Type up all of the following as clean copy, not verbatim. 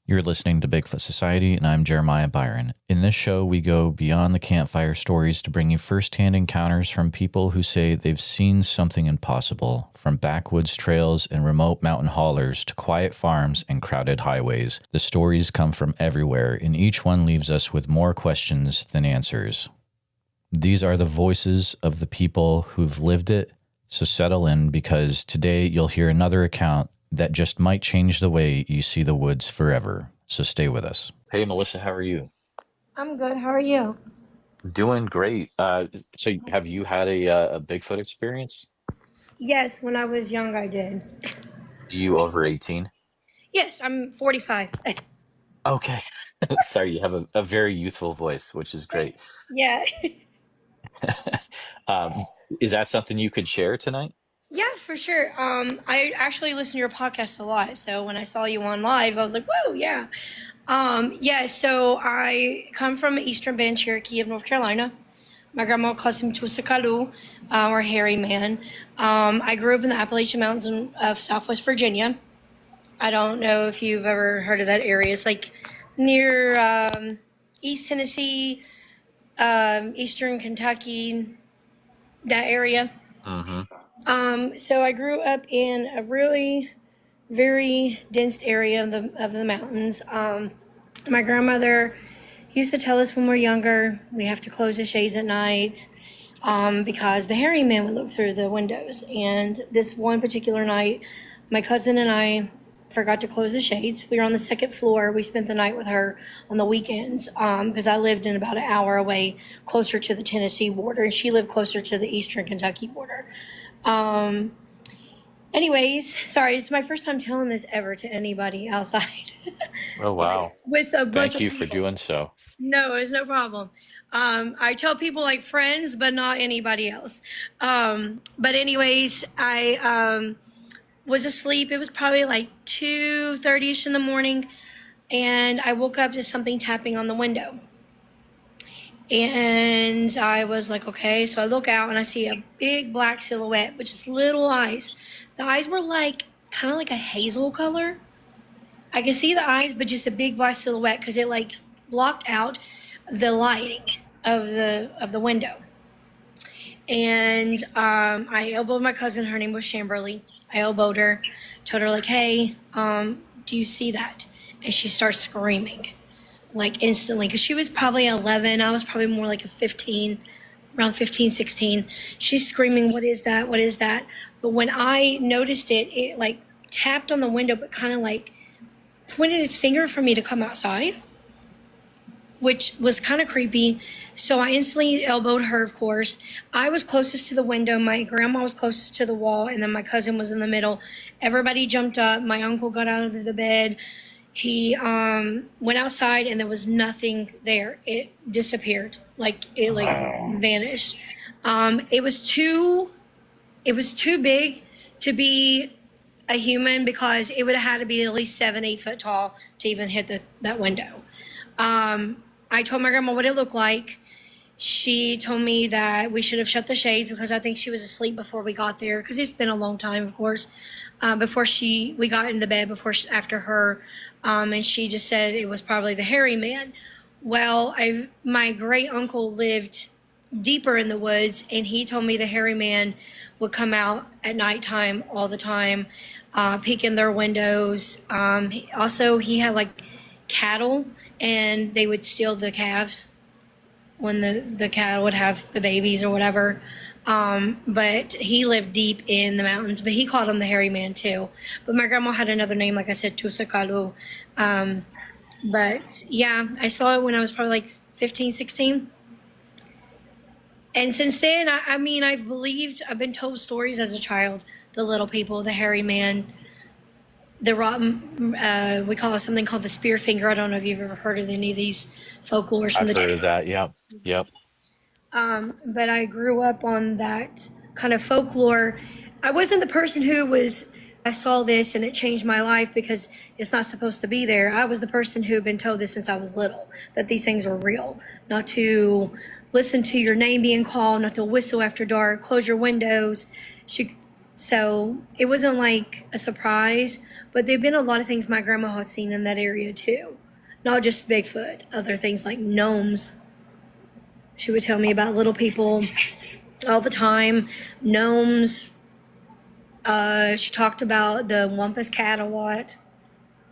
You're listening to Bigfoot Society, and I'm Jeremiah Byron. In this show, we go beyond the campfire stories to bring you firsthand encounters from people who say they've seen something impossible, from backwoods trails and remote mountain haulers to quiet farms and crowded highways. The stories come from everywhere, and each one leaves us with more questions than answers. These are the voices of the people who've lived it, so settle in, because today you'll hear another account that just might change the way you see the woods forever. So stay with us. Hey, Melissa, how are you? I'm good. How are you? Doing great. So have you had a Bigfoot experience? Yes, when I was young, I did. You over 18? Yes, I'm 45. Okay. Sorry, you have a very youthful voice, which is great. Yeah. Um, is that something you could share tonight? Yeah, for sure. I actually listen to your podcast a lot. So when I saw you on live, I was like, whoa, yeah. Yeah, so I come from Eastern Bend, Cherokee of North Carolina. My grandma calls him Tusakalu, or hairy man. I grew up in the Appalachian Mountains of Southwest Virginia. I don't know if you've ever heard of that area. It's like near East Tennessee, Eastern Kentucky, that area. Mm-hmm. So I grew up in a really very dense area of the mountains. My grandmother used to tell us when we were younger, we have to close the shades at night because the hairy man would look through the windows. And this one particular night, my cousin and I forgot to close the shades. We were on the second floor. We spent the night with her on the weekends because I lived in about an hour away, closer to the Tennessee border, and she lived closer to the Eastern Kentucky border. Anyways, sorry, it's my first time telling this ever to anybody outside. Oh, wow. With a bunch Thank you of for people. doing so. No, it's no problem. I tell people like friends, but not anybody else. But anyways, I was asleep. It was probably like 2:30ish in the morning, and I woke up to something tapping on the window. And I was like, okay. So I look out and I see a big black silhouette with just little eyes. The eyes were like kind of like a hazel color. I could see the eyes, but just a big black silhouette because it like blocked out the lighting of the window. And I elbowed my cousin. Her name was Chamberlain. I elbowed her, told her like, hey, do you see that? And she starts screaming like instantly because she was probably 11. I was probably more like a 15, around 15, 16. She's screaming, what is that? What is that? But when I noticed it, it like tapped on the window, but kind of like pointed its finger for me to come outside, which was kind of creepy. So I instantly elbowed her, of course. I was closest to the window. My grandma was closest to the wall, and then my cousin was in the middle. Everybody jumped up. My uncle got out of the bed. He went outside, and there was nothing there. It disappeared. It vanished. It was too big to be a human because it would have had to be at least 7-8 foot tall to even hit that window. I told my grandma what it looked like. She told me that we should have shut the shades because I think she was asleep before we got there because it's been a long time, of course, before we got into bed after her. And she just said it was probably the hairy man. Well, my great uncle lived deeper in the woods, and he told me the hairy man would come out at nighttime all the time, peek in their windows. He had like cattle, and they would steal the calves when the cattle would have the babies or whatever. But he lived deep in the mountains, but he called him the hairy man too. But my grandma had another name, like I said, Tusakalu. But yeah, I saw it when I was probably like 15, 16. And since then, I've been told stories as a child, the little people, the hairy man, the rotten, we call it something called the spear finger. I don't know if you've ever heard of any of these folklores from I've heard of that, yeah. Yep. But I grew up on that kind of folklore. I wasn't the person I saw this and it changed my life because it's not supposed to be there. I was the person who had been told this since I was little, that these things were real, not to listen to your name being called, not to whistle after dark, close your windows. So it wasn't like a surprise, but there've been a lot of things my grandma had seen in that area too. Not just Bigfoot, other things like gnomes. She would tell me about little people all the time, gnomes. She talked about the Wampus cat a lot,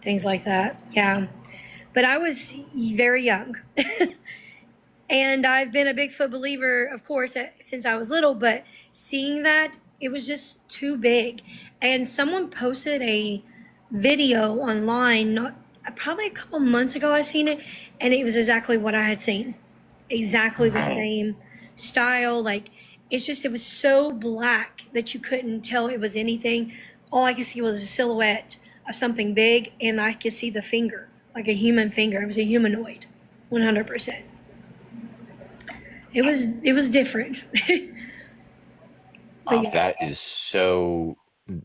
things like that. Yeah. But I was very young. And I've been a Bigfoot believer, of course, since I was little, but seeing that, it was just too big. And someone posted a video online, not probably a couple months ago, I seen it, and it was exactly what I had seen. Exactly the same style. Like, it was so black that you couldn't tell it was anything. All I could see was a silhouette of something big, and I could see the finger, like a human finger. It was a humanoid, 100%. It was different. But yeah.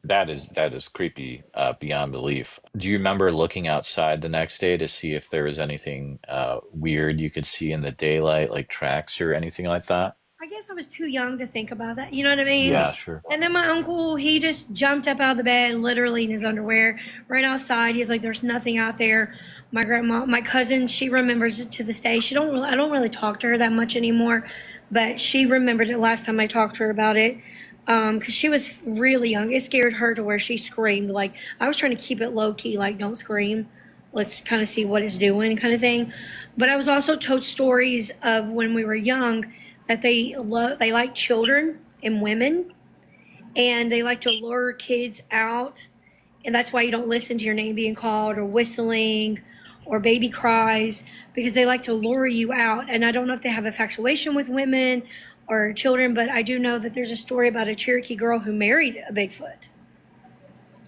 That is creepy beyond belief. Do you remember looking outside the next day to see if there was anything weird you could see in the daylight, like tracks or anything like that? I guess I was too young to think about that. You know what I mean? Yeah, sure. And then my uncle, he just jumped up out of the bed, literally in his underwear, right outside. He's like, "There's nothing out there." My grandma, my cousin, she remembers it to this day. I don't really talk to her that much anymore, but she remembered it last time I talked to her about it. Because she was really young. It scared her to where she screamed. Like, I was trying to keep it low key, like, don't scream. Let's kind of see what it's doing, kind of thing. But I was also told stories of when we were young that they like children and women, and they like to lure kids out. And that's why you don't listen to your name being called or whistling or baby cries, because they like to lure you out. And I don't know if they have infatuation with women or children, but I do know that there's a story about a Cherokee girl who married a Bigfoot.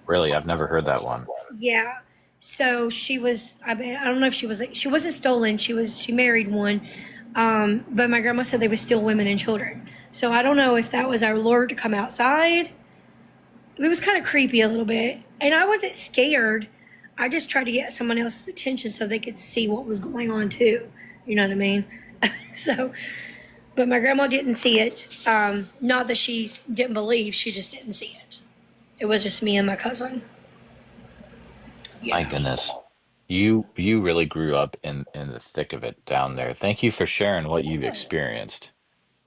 Really? I've never heard that one. Yeah. So she was, I don't know if she wasn't stolen. She married one. But my grandma said they would steal women and children. So I don't know if that was our lure to come outside. It was kind of creepy a little bit. And I wasn't scared. I just tried to get someone else's attention so they could see what was going on too. You know what I mean? But my grandma didn't see it. Not that she didn't believe, she just didn't see it. It was just me and my cousin. Yeah. My goodness. You really grew up in the thick of it down there. Thank you for sharing what you've experienced.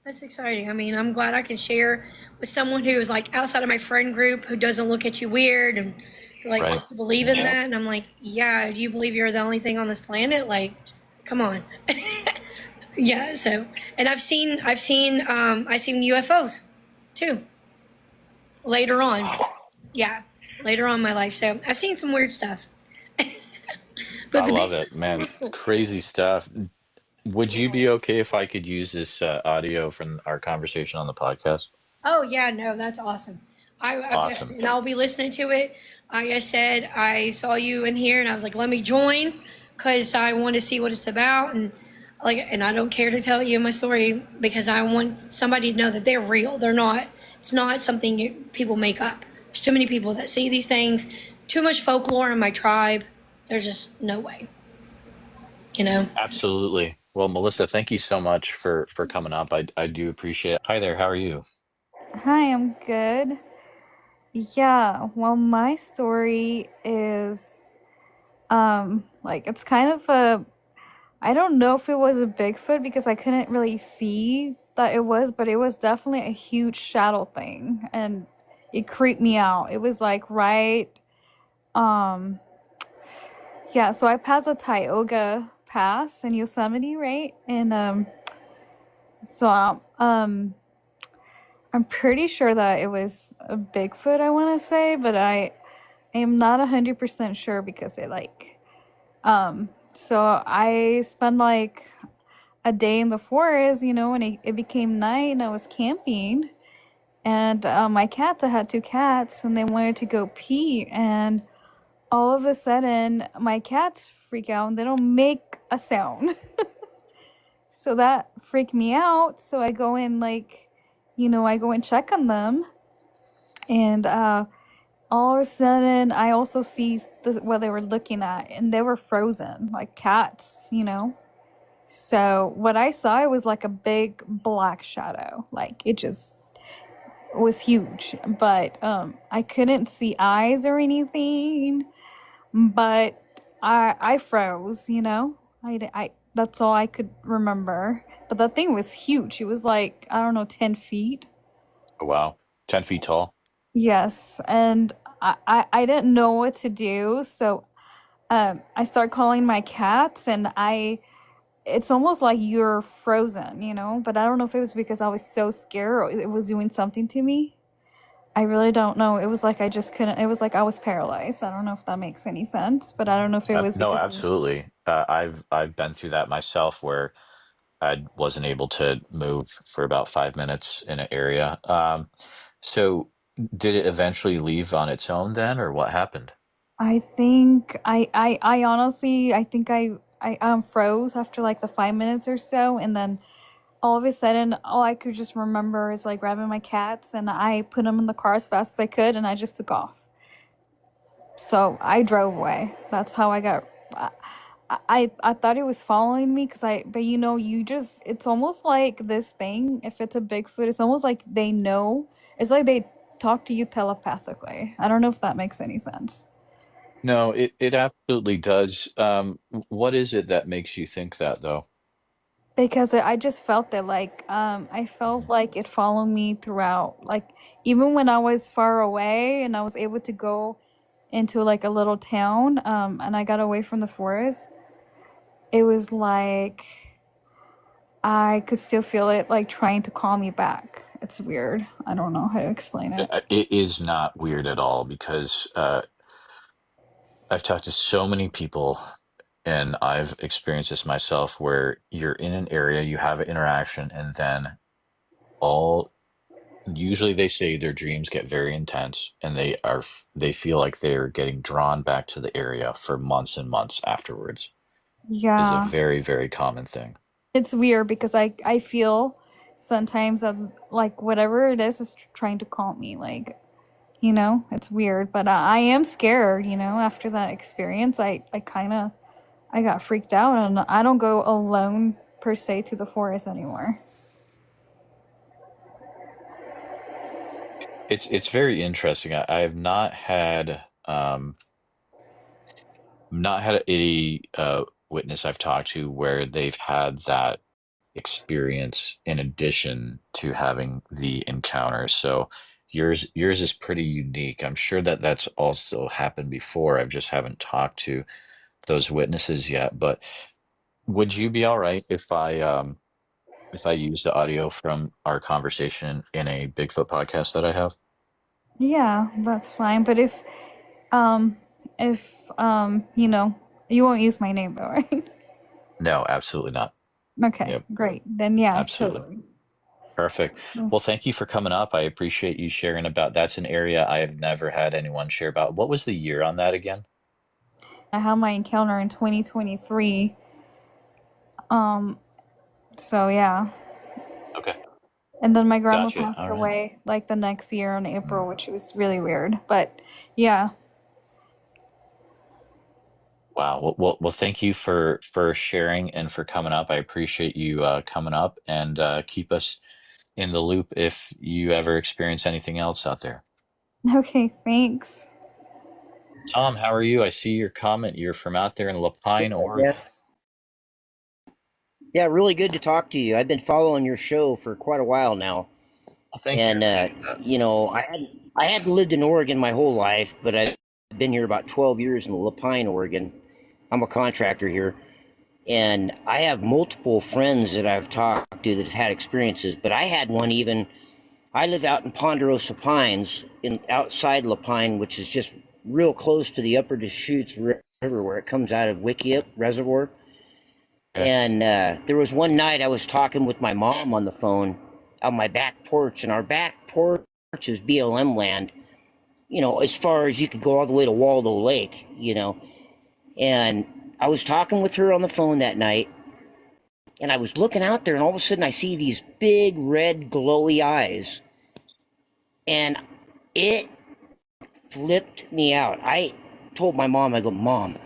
That's exciting. I mean, I'm glad I can share with someone who is like outside of my friend group, who doesn't look at you weird and like, Right. "You believe in that?" And I'm like, "Yeah, do you believe you're the only thing on this planet? Like, come on." Yeah, so, and I've seen UFOs too later on. Yeah, later on in my life. So I've seen some weird stuff. But I love it, man. It's crazy stuff. Would you be okay if I could use this audio from our conversation on the podcast? Oh yeah, no, that's awesome. Awesome. And I'll be listening to it. Like I said, I saw you in here, and I was like, let me join, because I want to see what it's about, and I don't care to tell you my story because I want somebody to know that they're real. They're not. It's not something people make up. There's too many people that see these things. Too much folklore in my tribe. There's just no way. You know. Absolutely. Well, Melissa, thank you so much for coming up. I do appreciate it. Hi there. How are you? Hi, I'm good. Yeah, well, my story is like it's kind of I don't know if it was a Bigfoot because I couldn't really see that it was, but it was definitely a huge shadow thing and it creeped me out. It was like right um yeah, so I passed the Tioga Pass in Yosemite, right? And so I'm pretty sure that it was a Bigfoot, I want to say, but I am not 100% sure because so I spent like a day in the forest, when it became night and I was camping. And my cats, I had two cats, and they wanted to go pee. And all of a sudden, my cats freak out and they don't make a sound. So that freaked me out. So I go in, I go and check on them. And all of a sudden, I also see what they were looking at, and they were frozen, like cats. So what I saw, it was like a big black shadow. Like it just was huge, but I couldn't see eyes or anything. But I froze, you know. I that's all I could remember. But that thing was huge. It was like, I don't know, 10 feet. Oh, wow. 10 feet tall. Yes, and I didn't know what to do, so I start calling my cats, and I it's almost like you're frozen, you know. But I don't know if it was because I was so scared or it was doing something to me. I really don't know. It was like I just couldn't. It was like I was paralyzed. I don't know if that makes any sense, but I don't know if it was No, because of. absolutely. I've been through that myself where I wasn't able to move for about 5 minutes in an area. So did it eventually leave on its own then, or what happened? I think I honestly I think I froze after like the 5 minutes or so, and then all of a sudden all I could just remember is like grabbing my cats and I put them in the car as fast as I could, and I just took off. So I drove away. That's how I got. I thought it was following me because but you know, you just, it's almost like this thing. If it's a Bigfoot, it's almost like they know. It's like they talk to you telepathically. I don't know if that makes any sense. No, it absolutely does. What is it that makes you think that though? Because I just felt it like I felt like it followed me throughout. Like even when I was far away and I was able to go into like a little town, and I got away from the forest, it was like I could still feel it like trying to call me back. It's weird. I don't know how to explain it. It is not weird at all because I've talked to so many people and I've experienced this myself where you're in an area, you have an interaction, and then all usually they say their dreams get very intense and they feel like they're getting drawn back to the area for months and months afterwards is a Yeah. very, very common thing. It's weird because I feel sometimes that like whatever it is trying to call me, like, you know, it's weird, but I am scared, you know, after that experience. I kind of I got freaked out, and I don't go alone per se to the forest anymore. It's very interesting. I have not had any witness I've talked to where they've had that experience in addition to having the encounter. So yours is pretty unique. I'm sure that that's also happened before. I just haven't talked to those witnesses yet. But would you be all right if I use the audio from our conversation in a Bigfoot podcast that I have? Yeah, that's fine. But um you know, you won't use my name though, right? No, absolutely not. Okay, Yep, great. Then yeah, absolutely. totally. Perfect. Well, thank you for coming up. I appreciate you sharing about that's an area I have never had anyone share about. What was the year on that again? I had my encounter in 2023. Um, so yeah. Okay. And then my grandma Gotcha. passed All right. away like the next year in Mm. April, which was really weird. But yeah. Wow. Well, thank you for sharing and for coming up. I appreciate you coming up and keep us in the loop if you ever experience anything else out there. Okay, thanks. Tom, how are you? I see your comment. You're from out there in Yeah, Lapine, Oregon. yes. Yeah, really good to talk to you. I've been following your show for quite a while now, Well, thank you. I and appreciate that. I hadn't lived in Oregon my whole life, but I've been here about 12 years in Lapine, Oregon. I'm a contractor here, and I have multiple friends that I've talked to that have had experiences. But I had one even. I live out in Ponderosa Pines, in outside Lapine, which is just real close to the Upper Deschutes River, where it comes out of Wickiup Reservoir. Okay. And there was one night I was talking with my mom on the phone on my back porch, and our back porch is BLM land, you know, as far as you could go all the way to Waldo Lake, you know. And I was talking with her on the phone that night, and I was looking out there, and all of a sudden I see these big red glowy eyes, and it flipped me out. I told my mom, I go, Mom,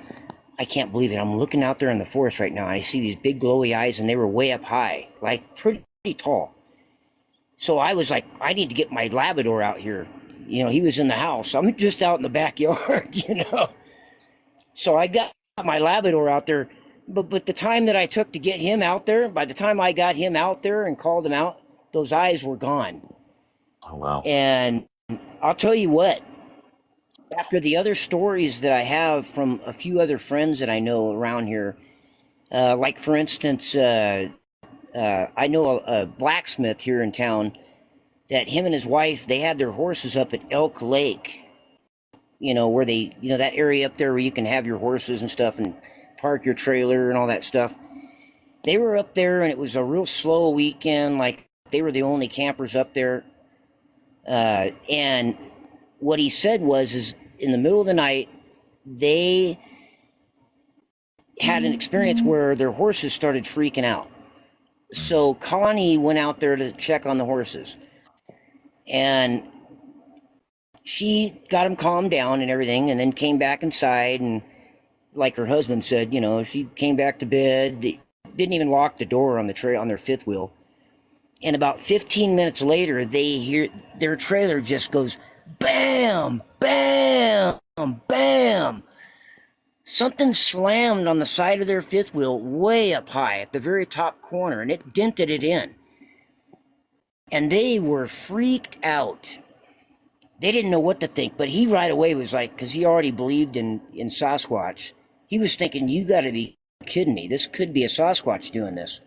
I can't believe it. I'm looking out there in the forest right now. And I see these big glowy eyes, and they were way up high, like pretty tall. So I was like, I need to get my Labrador out here. You know, he was in the house. I'm just out in the backyard, you know. So I got my Labrador out there. But the time that I took to get him out there, by the time I got him out there and called him out, those eyes were gone. Oh, wow. And I'll tell you what, after the other stories that I have from a few other friends that I know around here, like for instance, I know a blacksmith here in town that him and his wife, they had their horses up at Elk Lake, you know, where they, you know, that area up there where you can have your horses and stuff and park your trailer and all that stuff. They were up there and it was a real slow weekend. Like they were the only campers up there. And what he said is in the middle of the night, they had an experience where their horses started freaking out. So Connie went out there to check on the horses. And she got them calmed down and everything, and then came back inside. And like her husband said, you know, she came back to bed. They didn't even lock the door on their fifth wheel. And about 15 minutes later, they hear their trailer just goes bam, bam, bam. Something slammed on the side of their fifth wheel way up high at the very top corner, and it dented it in. And they were freaked out. They didn't know what to think, but he right away was like, because he already believed in Sasquatch, he was thinking, you got to be kidding me. This could be a Sasquatch doing this.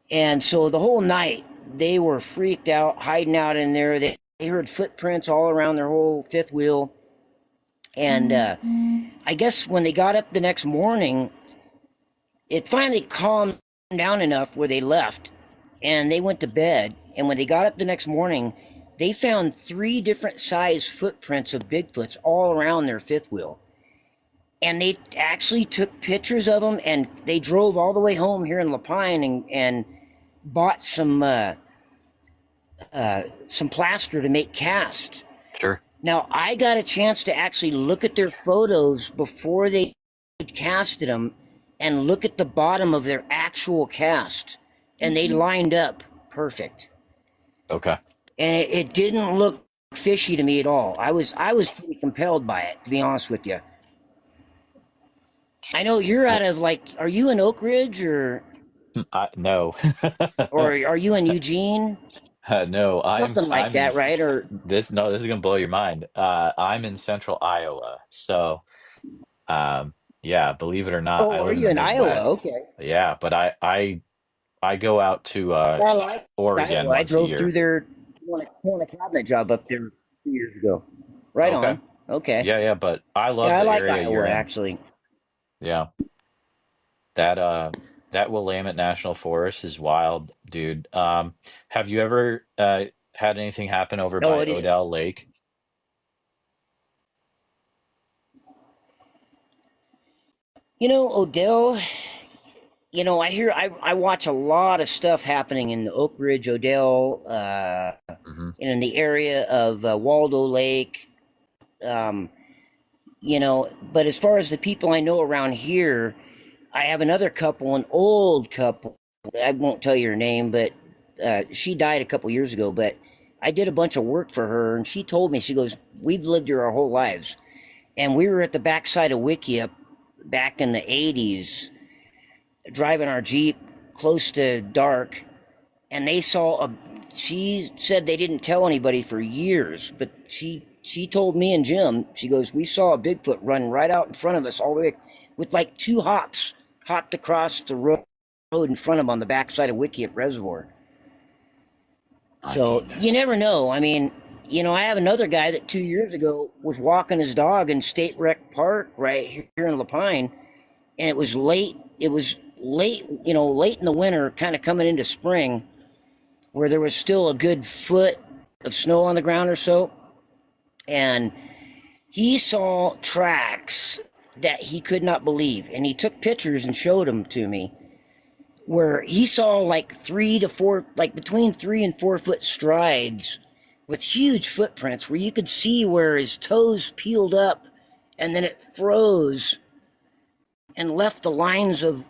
And so the whole night, they were freaked out, hiding out in there. They heard footprints all around their whole fifth wheel. And I guess when they got up the next morning, it finally calmed down enough where they left and they went to bed. And when they got up the next morning, they found 3 different size footprints of Bigfoots all around their fifth wheel. And they actually took pictures of them, and they drove all the way home here in Lapine and bought some plaster to make casts. Sure. Now, I got a chance to actually look at their photos before they casted them and look at the bottom of their actual cast, and they lined up perfect. Okay. And it didn't look fishy to me at all. I was pretty compelled by it, to be honest with you. I know you're out of, like, are you in Oak Ridge or No. or are you in Eugene? No, Something like I'm that, right? Or this is gonna blow your mind. I'm in central Iowa. So yeah, believe it or not, oh, I are live in you the in Iowa? Midwest. Okay. Yeah, but I go out to Yeah, I like Oregon Iowa. I once a drove through year. there on a cabinet job up there 2 years ago. Right Okay. on. Okay. Yeah, but I love Yeah, I the like area you're Iowa in. actually. Yeah. That Willamette National Forest is wild, dude. Have you ever had anything happen over No, by it is. Odell Lake? You know, Odell, you know, I watch a lot of stuff happening in the Oak Ridge, Odell, Hmm. and in the area of Waldo Lake. Um, you know, but as far as the people I know around here, I have another couple, an old couple. I won't tell you her name, but she died a couple years ago. But I did a bunch of work for her, and she told me, she goes, "We've lived here our whole lives, and we were at the backside of Wikia back in the '80s, driving our Jeep close to dark, and they saw a." She said they didn't tell anybody for years, but she told me and Jim. She goes, "We saw a Bigfoot run right out in front of us all the way with like 2 hops, hopped across the road in front of them on the backside of Wikiat Reservoir." My So you goodness. never know. I mean, you know, I have another guy that 2 years ago was walking his dog in State Rec Park right here in Lapine, and it was late. It was late, you know, late in the winter, kind of coming into spring, where there was still a good foot of snow on the ground or so, and he saw tracks that he could not believe, and he took pictures and showed them to me, where he saw like 3 to 4, like between 3 and 4 foot strides with huge footprints where you could see where his toes peeled up and then it froze and left the lines of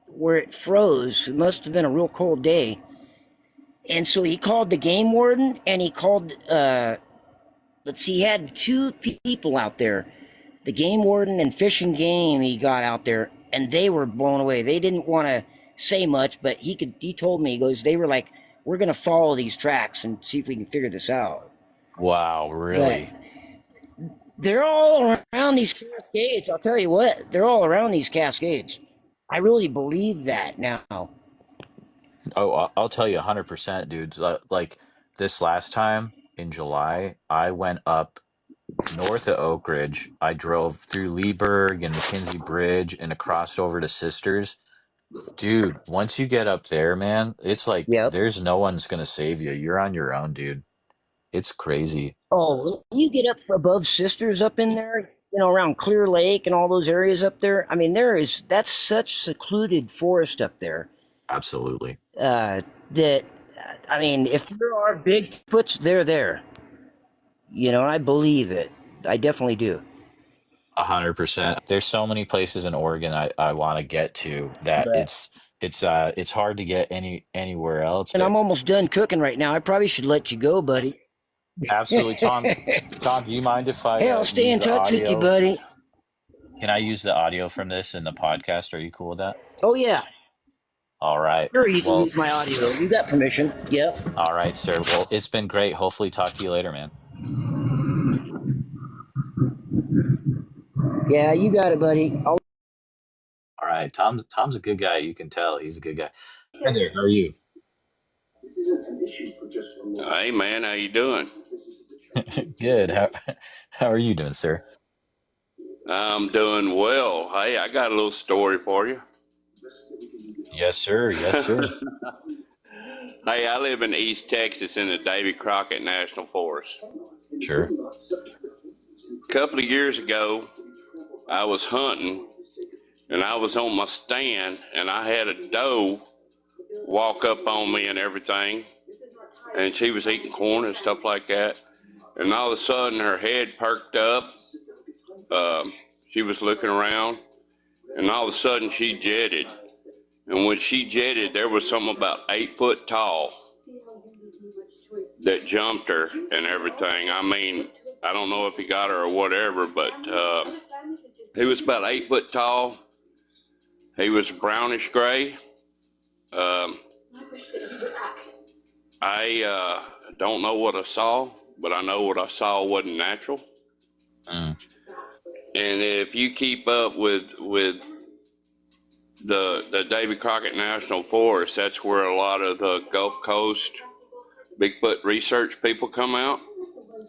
where it froze. It must have been a real cold day. And so he called the game warden, and he called, let's see, he had two people out there, the game warden and Fish and Game. He got out there, and they were blown away. They didn't want to say much, but he told me, he goes, they were like, we're going to follow these tracks and see if we can figure this out. Wow, really? But they're all around these Cascades. I'll tell you what, they're all around these Cascades. I really believe that now. Oh, I'll tell you 100%, dudes. Like this last time in July, I went up north of Oak Ridge. I drove through Leeburg and McKenzie Bridge and across over to Sisters. Dude, once you get up there, man, it's like Yep. there's no one's gonna save you. You're on your own, dude. It's crazy. Oh, when you get up above Sisters up in there, around Clear Lake and all those areas up there. I mean, that's such secluded forest up there. Absolutely. That, I mean, if there are Bigfoots, they're there. And I believe it. I definitely do. 100%. There's so many places in Oregon I want to get to that But, it's hard to get anywhere else. and I'm almost done cooking right now. I probably should let you go, buddy. Absolutely, Tom. Tom, do you mind if I Hey, I'll stay use in the touch with you, audio? buddy. Can I use the audio from this in the podcast? Are you cool with that? Oh, yeah. All right. Sure, you can Well, use my audio. You got permission. Yep. all right, sir. Well, it's been great. Hopefully talk to you later, man. Yeah, you got it, buddy. All right. Tom's a good guy. You can tell he's a good guy. Hi there. How are you? Hey man, how you doing? Good. How are you doing, sir? I'm doing well. Hey, I got a little story for you. Yes, sir. Yes, sir. Hey, I live in East Texas in the Davy Crockett National Forest. Sure. A couple of years ago, I was hunting and I was on my stand and I had a doe walk up on me and everything. And she was eating corn and stuff like that. And all of a sudden, her head perked up. She was looking around, and all of a sudden, she jetted. And when she jetted, there was something about 8 foot tall that jumped her and everything. I mean, I don't know if he got her or whatever, but he was about 8 foot tall. He was brownish gray. I don't know what I saw, but I know what I saw wasn't natural. Mm. And if you keep up with the Davy Crockett National Forest, that's where a lot of the Gulf Coast Bigfoot research people come out.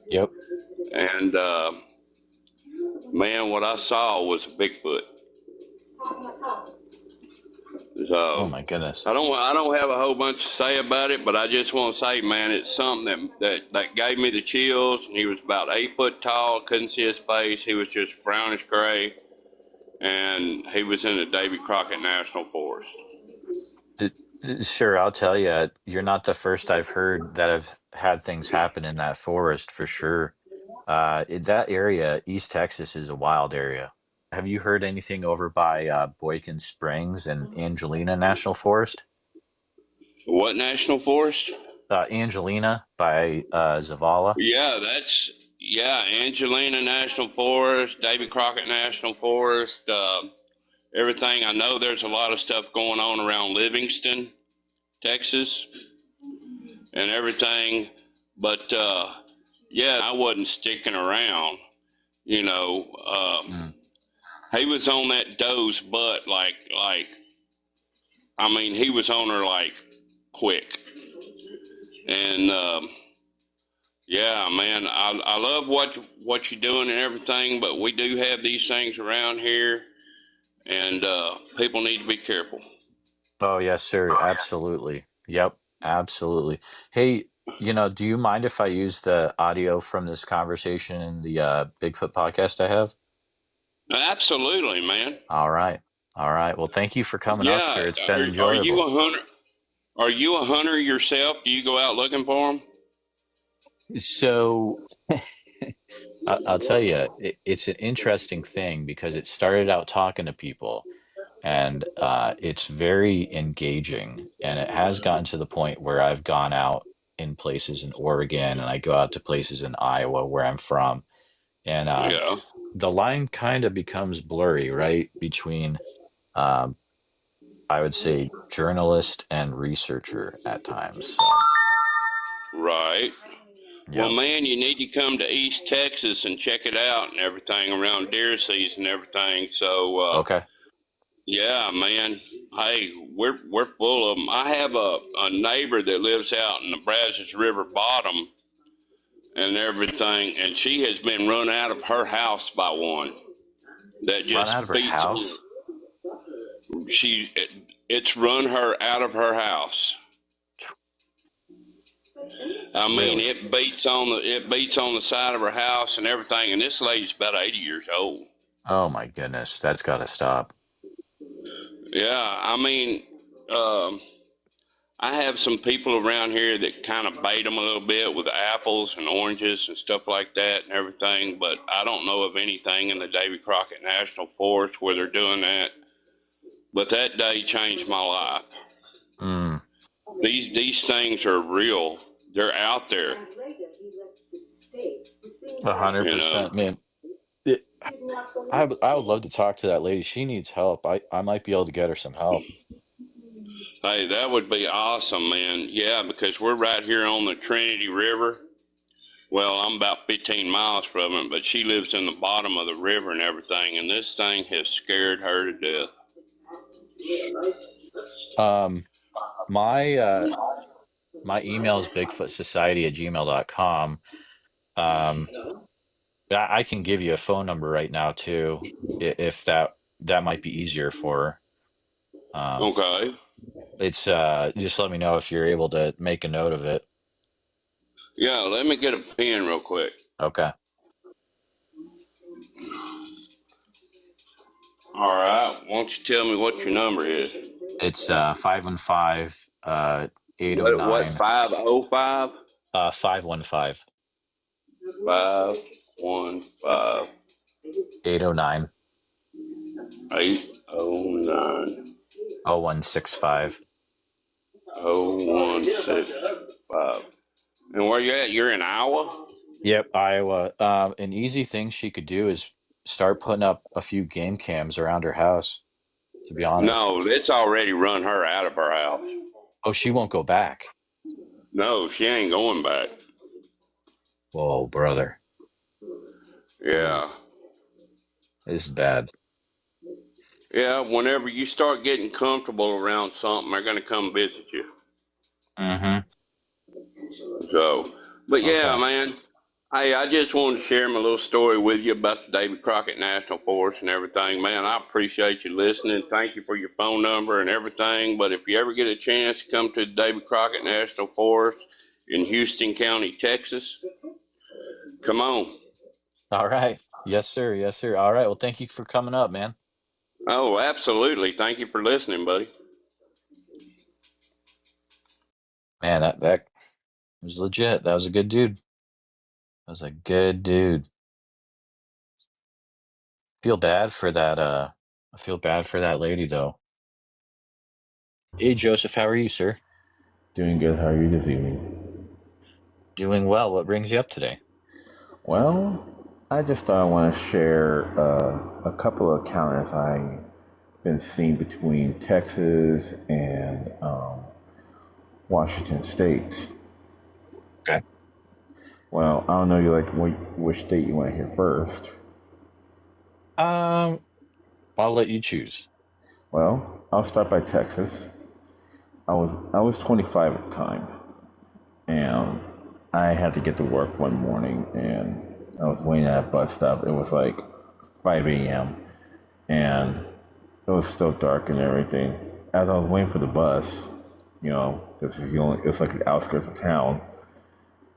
Yep. And man, what I saw was a Bigfoot. So, Oh my goodness. I don't have a whole bunch to say about it, but I just want to say, man, it's something that gave me the chills. He was about 8 foot tall, couldn't see his face. He was just brownish gray, and he was in the Davy Crockett National Forest. Sure, I'll tell you, you're not the first I've heard that have had things happen in that forest for sure. That area, East Texas, is a wild area. Have you heard anything over by Boykin Springs and Angelina National Forest? What national forest? Angelina by Zavala. Yeah, Angelina National Forest, Davy Crockett National Forest, everything. I know there's a lot of stuff going on around Livingston, Texas, and everything. But yeah, I wasn't sticking around. He was on that doe's butt I mean, he was on her like quick. And yeah, man, I love what you're doing and everything, but we do have these things around here, and people need to be careful. Oh, yes, sir. Absolutely. Yep, absolutely. Hey, do you mind if I use the audio from this conversation in the Bigfoot podcast I have? Absolutely, man. All right. All right. Well, thank you for coming up, Yeah, sir. It's been are you a enjoyable. hunter? Are you a hunter yourself? Do you go out looking for them? So I'll tell you, it's an interesting thing because it started out talking to people. and it's very engaging. And it has gotten to the point where I've gone out in places in Oregon, and I go out to places in Iowa where I'm from, and Yeah. the line kind of becomes blurry, right, between um, I would say journalist and researcher at times. So, Right. Well, yep. man, you need to come to East Texas and check it out and everything around deer season and everything. So, Okay. yeah, man. Hey, we're full of them. I have a neighbor that lives out in the Brazos River bottom and everything, and she has been run out of her house by one that Run just out of her beats on house? her. It's run her out of her house. I mean, Really? it beats on the side of her house and everything, and this lady's about 80 years old. Oh my goodness, that's got to stop. Yeah, I mean, um, I have some people around here that kind of bait them a little bit with apples and oranges and stuff like that and everything, but I don't know of anything in the Davy Crockett National Forest where they're doing that. But that day changed my life. Mm, These things are real. They're out there, 100%, man. It, I would love to talk to that lady. She needs help. I might be able to get her some help. Hey, that would be awesome, man. Yeah, because we're right here on the Trinity River. Well, I'm about 15 miles from it, but she lives in the bottom of the river and everything, and this thing has scared her to death. Um, my my email is bigfootsociety@gmail.com. Um, I can give you a phone number right now too, if that might be easier for her. Okay. It's just let me know if you're able to make a note of it. Yeah, let me get a pen real quick. Okay. All right. Won't you tell me what your number is? It's 515 What 809 505? 515 515 809 809 0165. 0165. And where you at? You're in Iowa? Yep, Iowa. An easy thing she could do is start putting up a few game cams around her house, to be honest. No, it's already run her out of her house. Oh, she won't go back. No, she ain't going back. Whoa, brother. Yeah. This is bad. Yeah, whenever you start getting comfortable around something, they're going to come visit you. Mm-hmm. So, but yeah, Okay. man. Hey, I just wanted to share my little story with you about the David Crockett National Forest and everything. Man, I appreciate you listening. Thank you for your phone number and everything. But if you ever get a chance to come to the David Crockett National Forest in Houston County, Texas, come on. All right. Yes, sir. Yes, sir. All right. Well, thank you for coming up, man. Oh, absolutely. Thank you for listening, buddy. Man, that was legit. That was a good dude. That was a good dude. Feel bad for that I feel bad for that lady though. Hey Joseph, how are you, sir? Doing good. How are you this evening? Doing well. What brings you up today? Well, I just thought I want to share a couple of encounters I've been seeing between Texas and Washington State. Okay. Well, I don't know you like which state you want to hear first. Um, I'll let you choose. Well, I'll start by Texas. I was 25 at the time, and I had to get to work one morning, and I was waiting at a bus stop. It was like 5 a.m. and it was still dark and everything. As I was waiting for the bus, this is it's like the outskirts of town,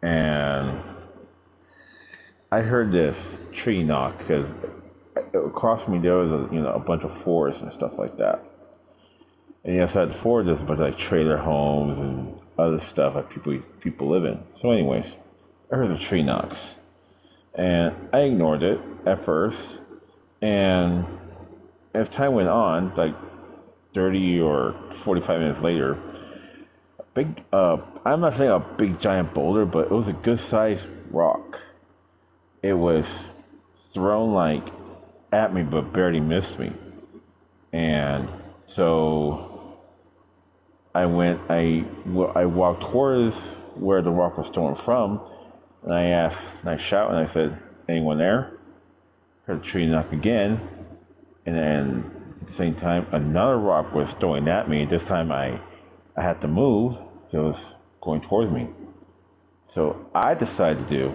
and I heard this tree knock because across from me there was a bunch of forests and stuff like that. And outside the forest there's a bunch of like trailer homes and other stuff that people live in. So anyways, I heard the tree knocks. And I ignored it at first. And as time went on, like 30 or 45 minutes later, big, I'm not saying a big giant boulder, but it was a good sized rock. It was thrown like at me, but barely missed me. And so I walked towards where the rock was thrown from, and I shouted, and I said, "Anyone there?" Heard the tree knock again, and then at the same time, another rock was throwing at me. This time I had to move. It was going towards me. So I decided to do,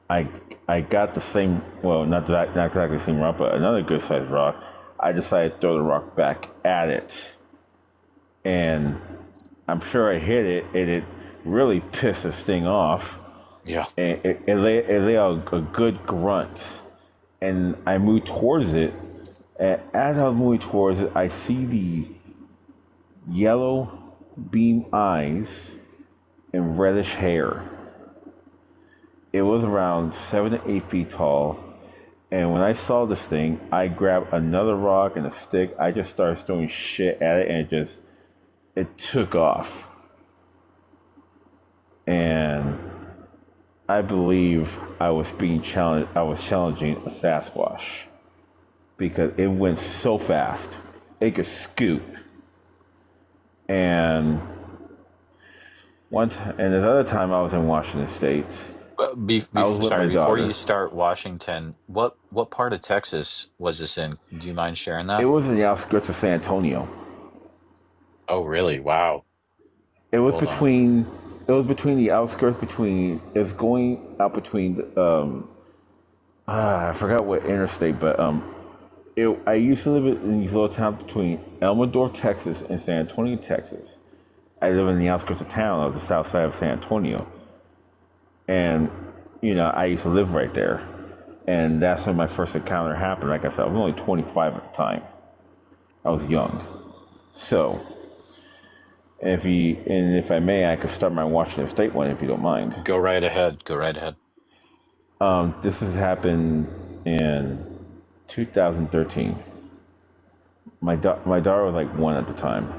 I got the same, well, not exactly the same rock, but another good sized rock. I decided to throw the rock back at it. And I'm sure I hit it, and it really pissed this thing off. Yeah. And it lay out a good grunt. And I moved towards it. And as I was moving towards it, I see the yellow beam eyes and reddish hair. It was around 7 to 8 feet tall. And when I saw this thing, I grabbed another rock and a stick. I just started throwing shit at it, and it took off. And I believe I was challenging a Sasquatch, because it went so fast. It could scoot. And this other time I was in Washington State. Before you start Washington, what part of Texas was this in? Do you mind sharing that? It was in the outskirts of San Antonio. Oh, really? Wow. It was between the outskirts, it was going out between I forgot what interstate, but I used to live in these little towns between Elmendorf, Texas, and San Antonio, Texas. I live in the outskirts of town, of the south side of San Antonio. And, I used to live right there. And that's when my first encounter happened. Like I said, I was only 25 at the time. I was young. So, if I may, I could start my Washington State one, if you don't mind. Go right ahead. This has happened in 2013. My daughter was like 1 at the time,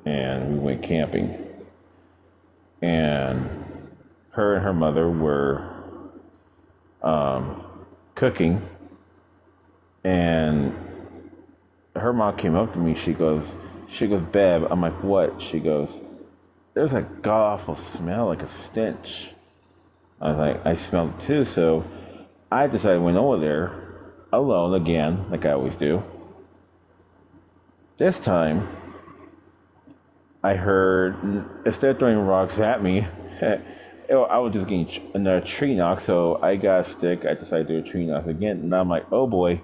and we went camping. And her and her mother were cooking, and her mom came up to me. She goes, "Beb," I'm like, "What?" She goes, "There's a god-awful smell, like a stench." I was like, I smelled it too, so I decided I went over there alone again, like I always do. This time, I heard, instead of throwing rocks at me, I was just getting another tree knock, so I got a stick. I decided to do a tree knock again, and I'm like, oh boy.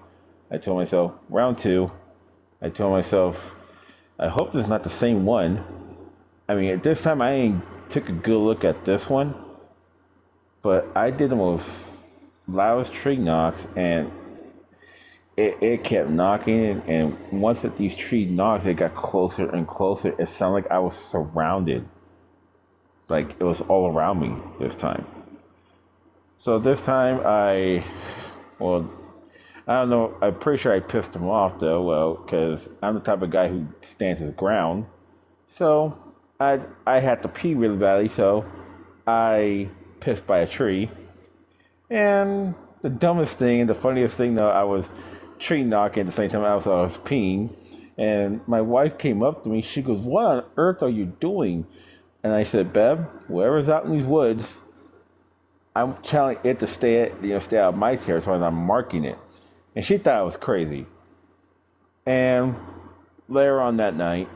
I told myself, round 2. I told myself, I hope this is not the same one. I mean, at this time, I took a good look at this one, but I did the most loudest tree knocks, and it kept knocking, and once these tree knocks, it got closer and closer. It sounded like I was surrounded. Like, it was all around me this time. So this time, I don't know, I'm pretty sure I pissed him off, though, because I'm the type of guy who stands his ground. So I had to pee really badly, so I pissed by a tree. And the dumbest thing, and the funniest thing, though, I was tree knocking at the same time I was peeing. And my wife came up to me. She goes, "What on earth are you doing?" And I said, "Bev, whoever's out in these woods, I'm telling it to stay out of my territory, and I'm marking it." And she thought I was crazy. And later on that night,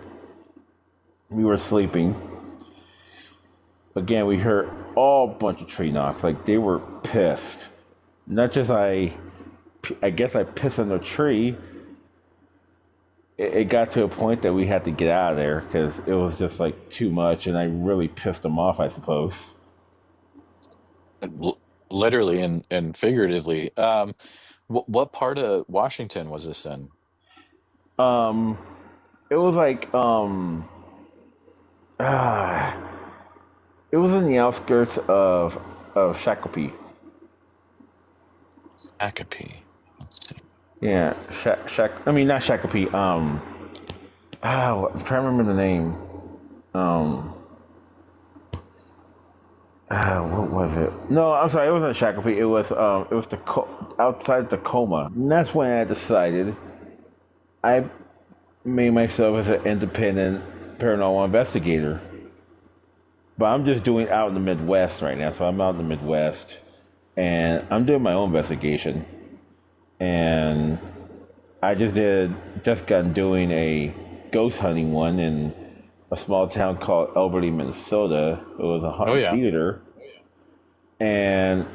we were sleeping. Again, we heard all bunch of tree knocks. Like, they were pissed. Not just I guess I pissed on the tree. It got to a point that we had to get out of there because it was just like too much, and I really pissed them off, I suppose. Literally and figuratively. What part of Washington was this in? It was like it was in the outskirts of Shakopee. Shakopee. Let's see. Yeah, not Shakopee. I'm trying to remember the name. Um, what was it? No, I'm sorry. It wasn't Shakopee. It was outside Tacoma. And that's when I decided I made myself as an independent paranormal investigator. But I'm just doing out in the Midwest right now. So I'm out in the Midwest, and I'm doing my own investigation. And I just got doing a ghost hunting one in a small town called Alberta, Minnesota. It was a haunted theater. And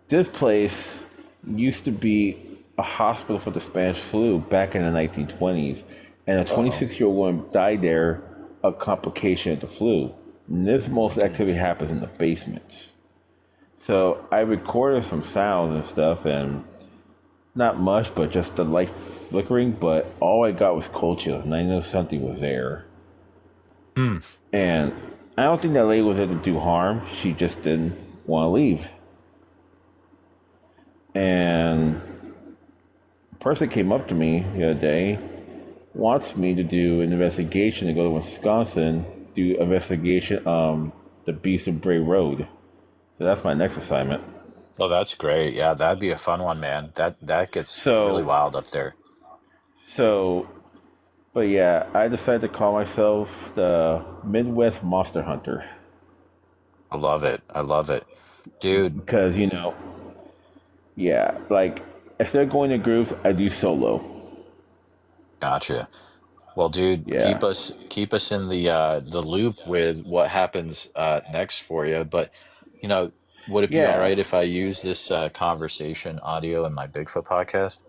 this place used to be a hospital for the Spanish flu back in the 1920s. And a 26-year-old woman died there of complication of the flu. And this most activity happens in the basement. So I recorded some sounds and stuff, and not much, but just the light flickering. But all I got was cold chills, and I knew something was there. And I don't think that lady was there to do harm. She just didn't want to leave. And a person came up to me the other day, wants me to do an investigation to go to Wisconsin, do investigation the Beast and Bray Road. So that's my next assignment. Oh, that's great. Yeah, that'd be a fun one, man. That gets really wild up there. But yeah, I decided to call myself the Midwest Monster Hunter. I love it. I love it. Dude. Because, like, instead of going to groups, I do solo. Gotcha. Well, dude, keep us in the loop with what happens next for you. But, would it be all right if I use this conversation audio in my Bigfoot podcast?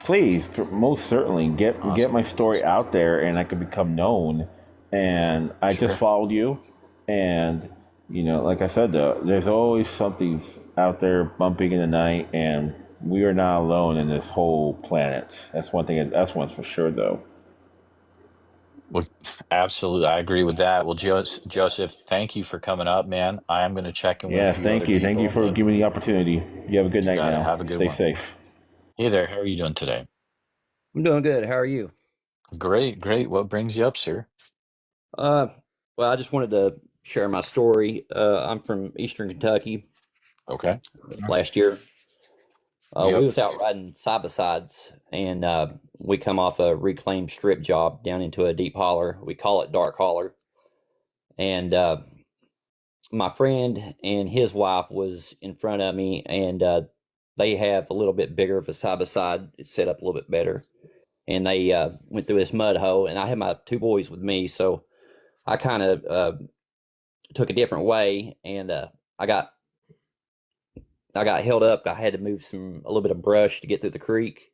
Please, most certainly get my story out there, and I could become known. And I just followed you, and like I said, there's always something out there bumping in the night, and we are not alone in this whole planet. That's one thing. That's one's for sure, though. Well, absolutely, I agree with that. Well, Joseph, thank you for coming up, man. I am going to check in with you. Thank you. Thank you for giving me the opportunity. You have a good night now. Have a good Stay one. safe. Hey there. How are you doing today? I'm doing good. How are you? Great. What brings you up, sir? Well, I just wanted to share my story. I'm from Eastern Kentucky. Okay. Last year, we was out riding side-by-sides, and we come off a reclaimed strip job down into a deep holler. We call it Dark Holler. And my friend and his wife was in front of me, and they have a little bit bigger of a side-by-side. It's set up a little bit better. And they went through this mud hole, and I had my two boys with me, so I kind of took a different way, and I got held up. I had to move a little bit of brush to get through the creek,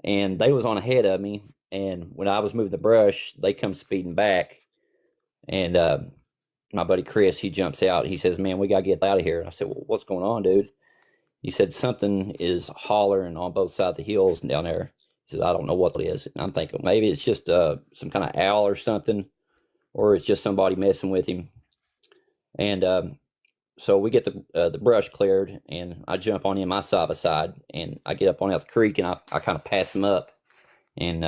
and they was on ahead of me. And when I was moving the brush, they come speeding back, and my buddy Chris, he jumps out. He says, "Man, we gotta get out of here." I said, "Well, what's going on, dude?" He said, "Something is hollering on both sides of the hills down there." He says, "I don't know what it is." And I'm thinking maybe it's just some kind of owl or something, or it's just somebody messing with him. And so we get the brush cleared, and I jump on him my side by side, and I get up on out the creek, and I kind of pass him up, and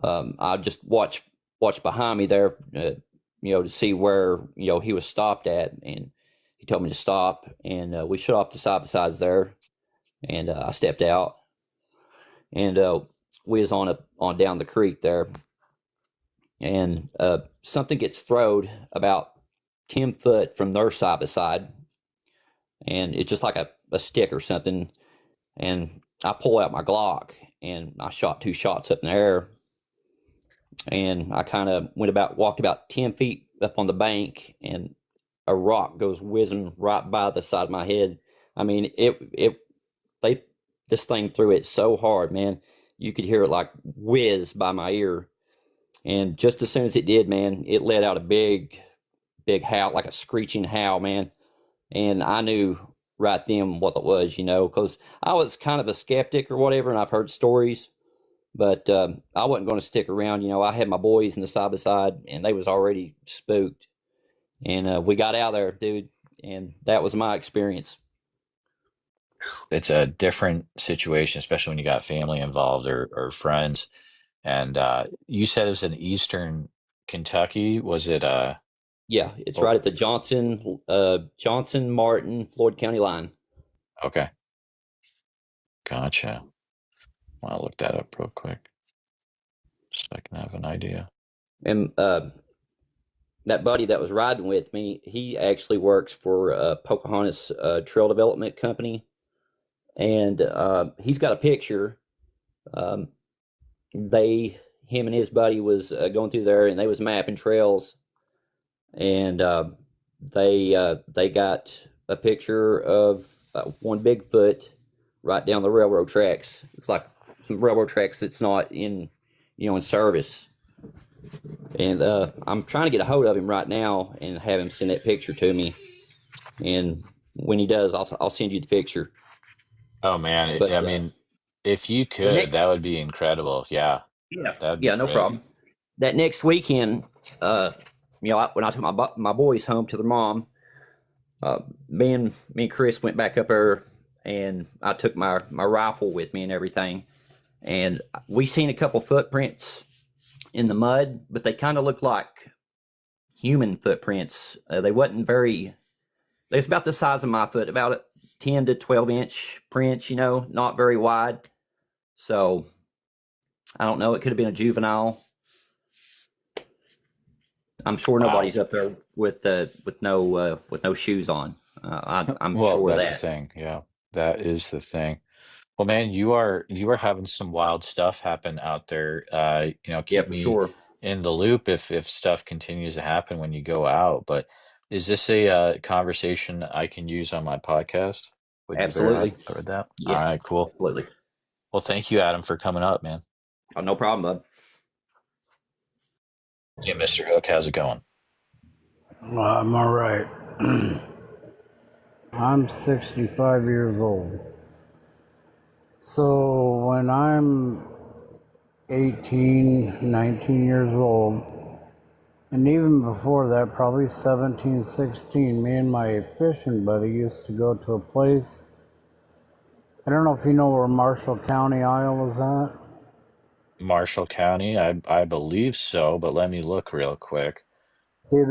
I just watch behind me there, to see where he was stopped at, and he told me to stop, and we shut off the side by sides there, and I stepped out, and we was on down the creek there, and something gets throwed about 10 foot from their side by side, and it's just like a stick or something, and I pull out my Glock, and I shot 2 shots up in the air, and I kind of walked about 10 feet up on the bank, and a rock goes whizzing right by the side of my head. I mean, this thing threw it so hard, man. You could hear it like whiz by my ear. And just as soon as it did, man, it let out a big howl, like a screeching howl, man. And I knew right then what it was, because I was kind of a skeptic or whatever, and I've heard stories, but I wasn't going to stick around. I had my boys in the side by side, and they was already spooked. And we got out there, dude, and that was my experience. It's a different situation, especially when you got family involved or friends. And you said it was in eastern Kentucky. Was it Yeah, it's right at the Johnson Martin Floyd County line. Okay. Gotcha. I'll look that up real quick so I can have an idea. And that buddy that was riding with me, he actually works for Pocahontas Trail Development Company, and he's got a picture. Him and his buddy was going through there, and they was mapping trails, and they got a picture of one Bigfoot right down the railroad tracks. It's like some railroad tracks that's not in service. And I'm trying to get a hold of him right now and have him send that picture to me. And when he does, I'll send you the picture. Oh man, I mean, if you could, that would be incredible. Yeah. Yeah, no problem. That next weekend, when I took my boys home to their mom, me and Chris went back up there, and I took my rifle with me and everything, and we seen a couple footprints in the mud, but they kind of looked like human footprints. They wasn't very. They was about the size of my foot, about a 10 to 12 inch prints. Not very wide. So I don't know. It could have been a juvenile. I'm sure nobody's up there with no shoes on. I'm sure that's the thing. Yeah, that is the thing. Well, man, you are having some wild stuff happen out there. Keep me in the loop if stuff continues to happen when you go out. But is this a conversation I can use on my podcast? Absolutely. With that. Yeah, all right, cool. Absolutely. Well, thank you, Adam, for coming up, man. Oh, no problem, bud. Yeah, Mr. Hook, how's it going? I'm all right. I'm 65 years old. So when I'm 18, 19 years old, and even before that, probably 17, 16, me and my fishing buddy used to go to a place. I don't know if you know where Marshall County, Iowa's at. Marshall County, I believe so, but let me look real quick. See,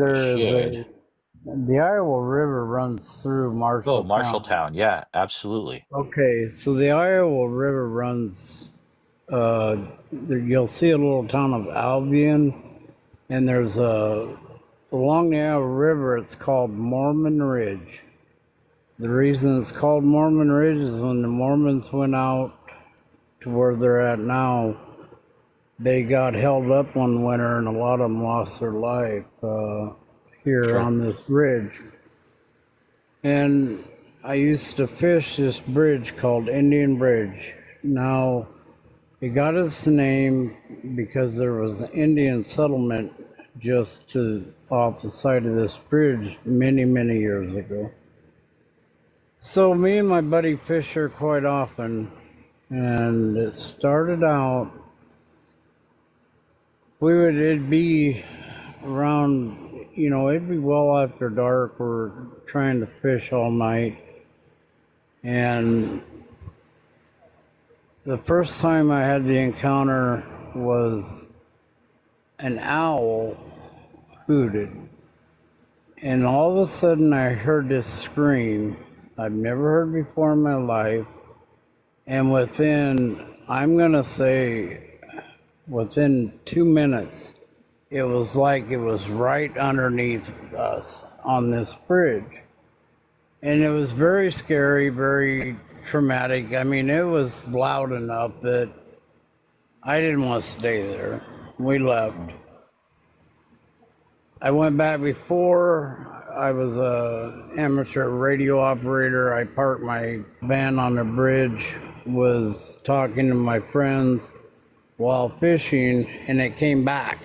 the Iowa River runs through Marshall County. Marshalltown, yeah, absolutely. Okay, so the Iowa River runs, you'll see a little town of Albion, and there's along the Iowa River, it's called Mormon Ridge. The reason it's called Mormon Ridge is when the Mormons went out to where they're at now, they got held up one winter, and a lot of them lost their life here on this ridge. And I used to fish this bridge called Indian Bridge. Now, it got its name because there was an Indian settlement just off the side of this bridge many, many years ago. So me and my buddy fish here quite often, and it started out, it'd be around, it'd be well after dark. We're trying to fish all night. And the first time I had the encounter was an owl hooted. And all of a sudden I heard this scream I've never heard before in my life. And within 2 minutes, it was like it was right underneath us on this bridge. And it was very scary, very traumatic. I mean, it was loud enough that I didn't want to stay there. We left. I went back before. I was an amateur radio operator. I parked my van on the bridge, was talking to my friends while fishing, and it came back.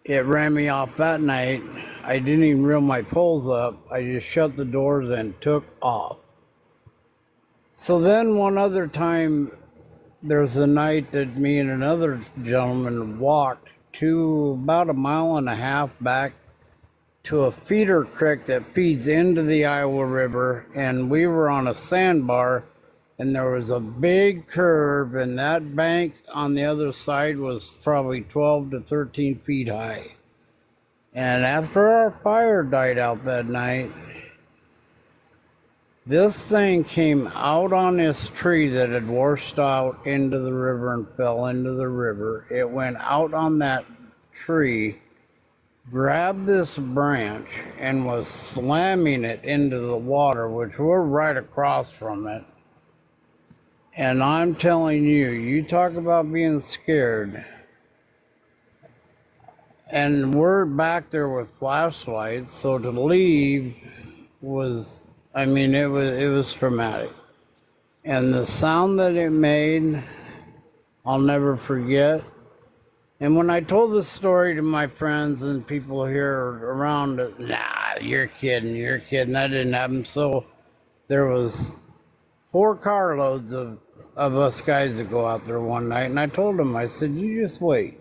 It ran me off that night. I didn't even reel my poles up. I just shut the doors and took off. So then one other time, there's a night that me and another gentleman walked to about 1.5 miles back to a feeder creek that feeds into the Iowa River, and we were on a sandbar and there was a big curve, and that bank on the other side was probably 12 to 13 feet high. And after our fire died out that night, this thing came out on this tree that had washed out into the river and fell into the river. It went out on that tree, grabbed this branch, and was slamming it into the water, which we're right across from it. And I'm telling you, you talk about being scared. And we're back there with flashlights, so to leave was, I mean, it was traumatic. And the sound that it made, I'll never forget. And when I told this story to my friends and people here around, nah, you're kidding, that didn't happen. So there was 4 carloads of us guys that go out there one night, and I told them, I said, you just wait.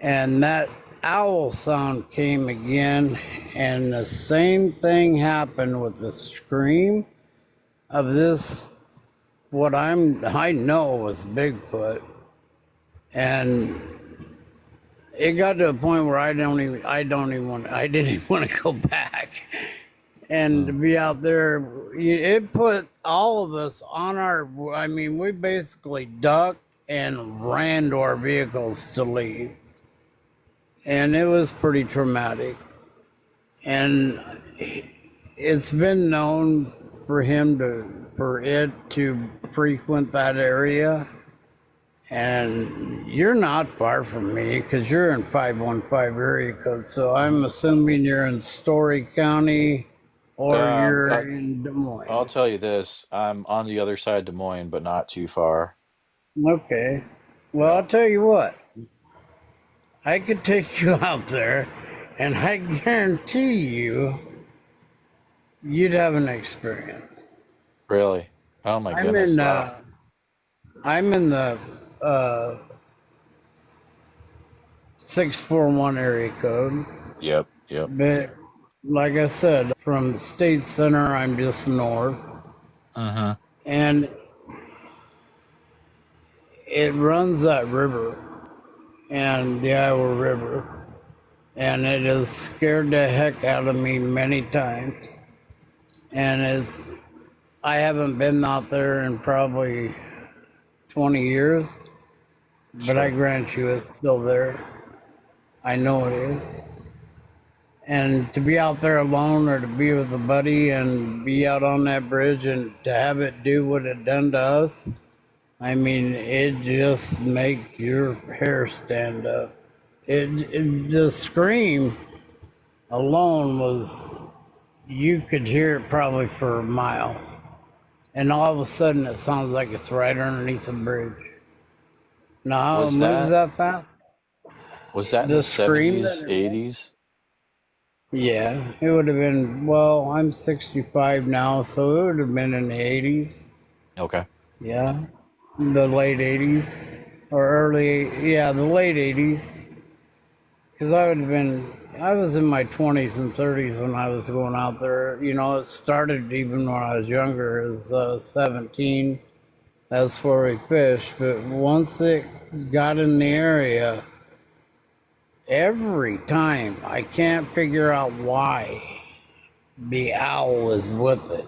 And that owl sound came again, and the same thing happened with the scream of this, what I know was Bigfoot. And it got to a point where I didn't even want to go back. And to be out there, it put all of us on we basically ducked and ran to our vehicles to leave. And it was pretty traumatic. And it's been known for it to frequent that area. And you're not far from me because you're in 515 area code. So I'm assuming you're in Story County or you're in Des Moines. I'll tell you this, I'm on the other side of Des Moines, but not too far. Okay. Well, I'll tell you what. I could take you out there, and I guarantee you'd have an experience. Really? Oh my goodness. I'm in the 641 area code. Yep. But like I said, from State Center, I'm just north. And it runs that river, and the Iowa River, and it has scared the heck out of me many times. And I haven't been out there in probably 20 years, but I grant you it's still there. I know it is. And to be out there alone or to be with a buddy and be out on that bridge and to have it do what it done to us, I mean, it just make your hair stand up. The scream alone was, you could hear it probably for a mile. And all of a sudden it sounds like it's right underneath the bridge. Now, how it moves that fast? Was that in the 70s, 80s? Yeah, it would have been, well, I'm 65 now, so it would have been in the 80s. Okay. Yeah, the late 80s, or the late 80s. Because I was in my 20s and 30s when I was going out there. You know, it started even when I was younger, as 17. That's where we fished. But once it got in the area, every time, I can't figure out why the owl is with it.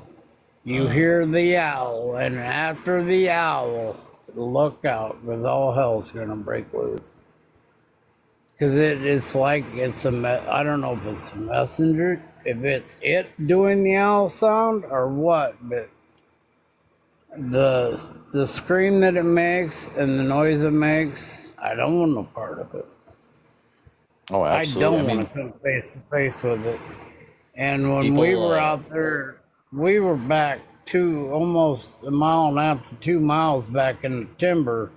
You hear the owl, and after the owl, look out, because all hell's going to break loose. Because it's like I don't know if it's a messenger, if it's it doing the owl sound or what, but the scream that it makes and the noise it makes, I don't want no part of it. Oh, absolutely. I don't want to come face to face with it. And when we were out there, we were back almost a mile and a half to 2 miles back in the timber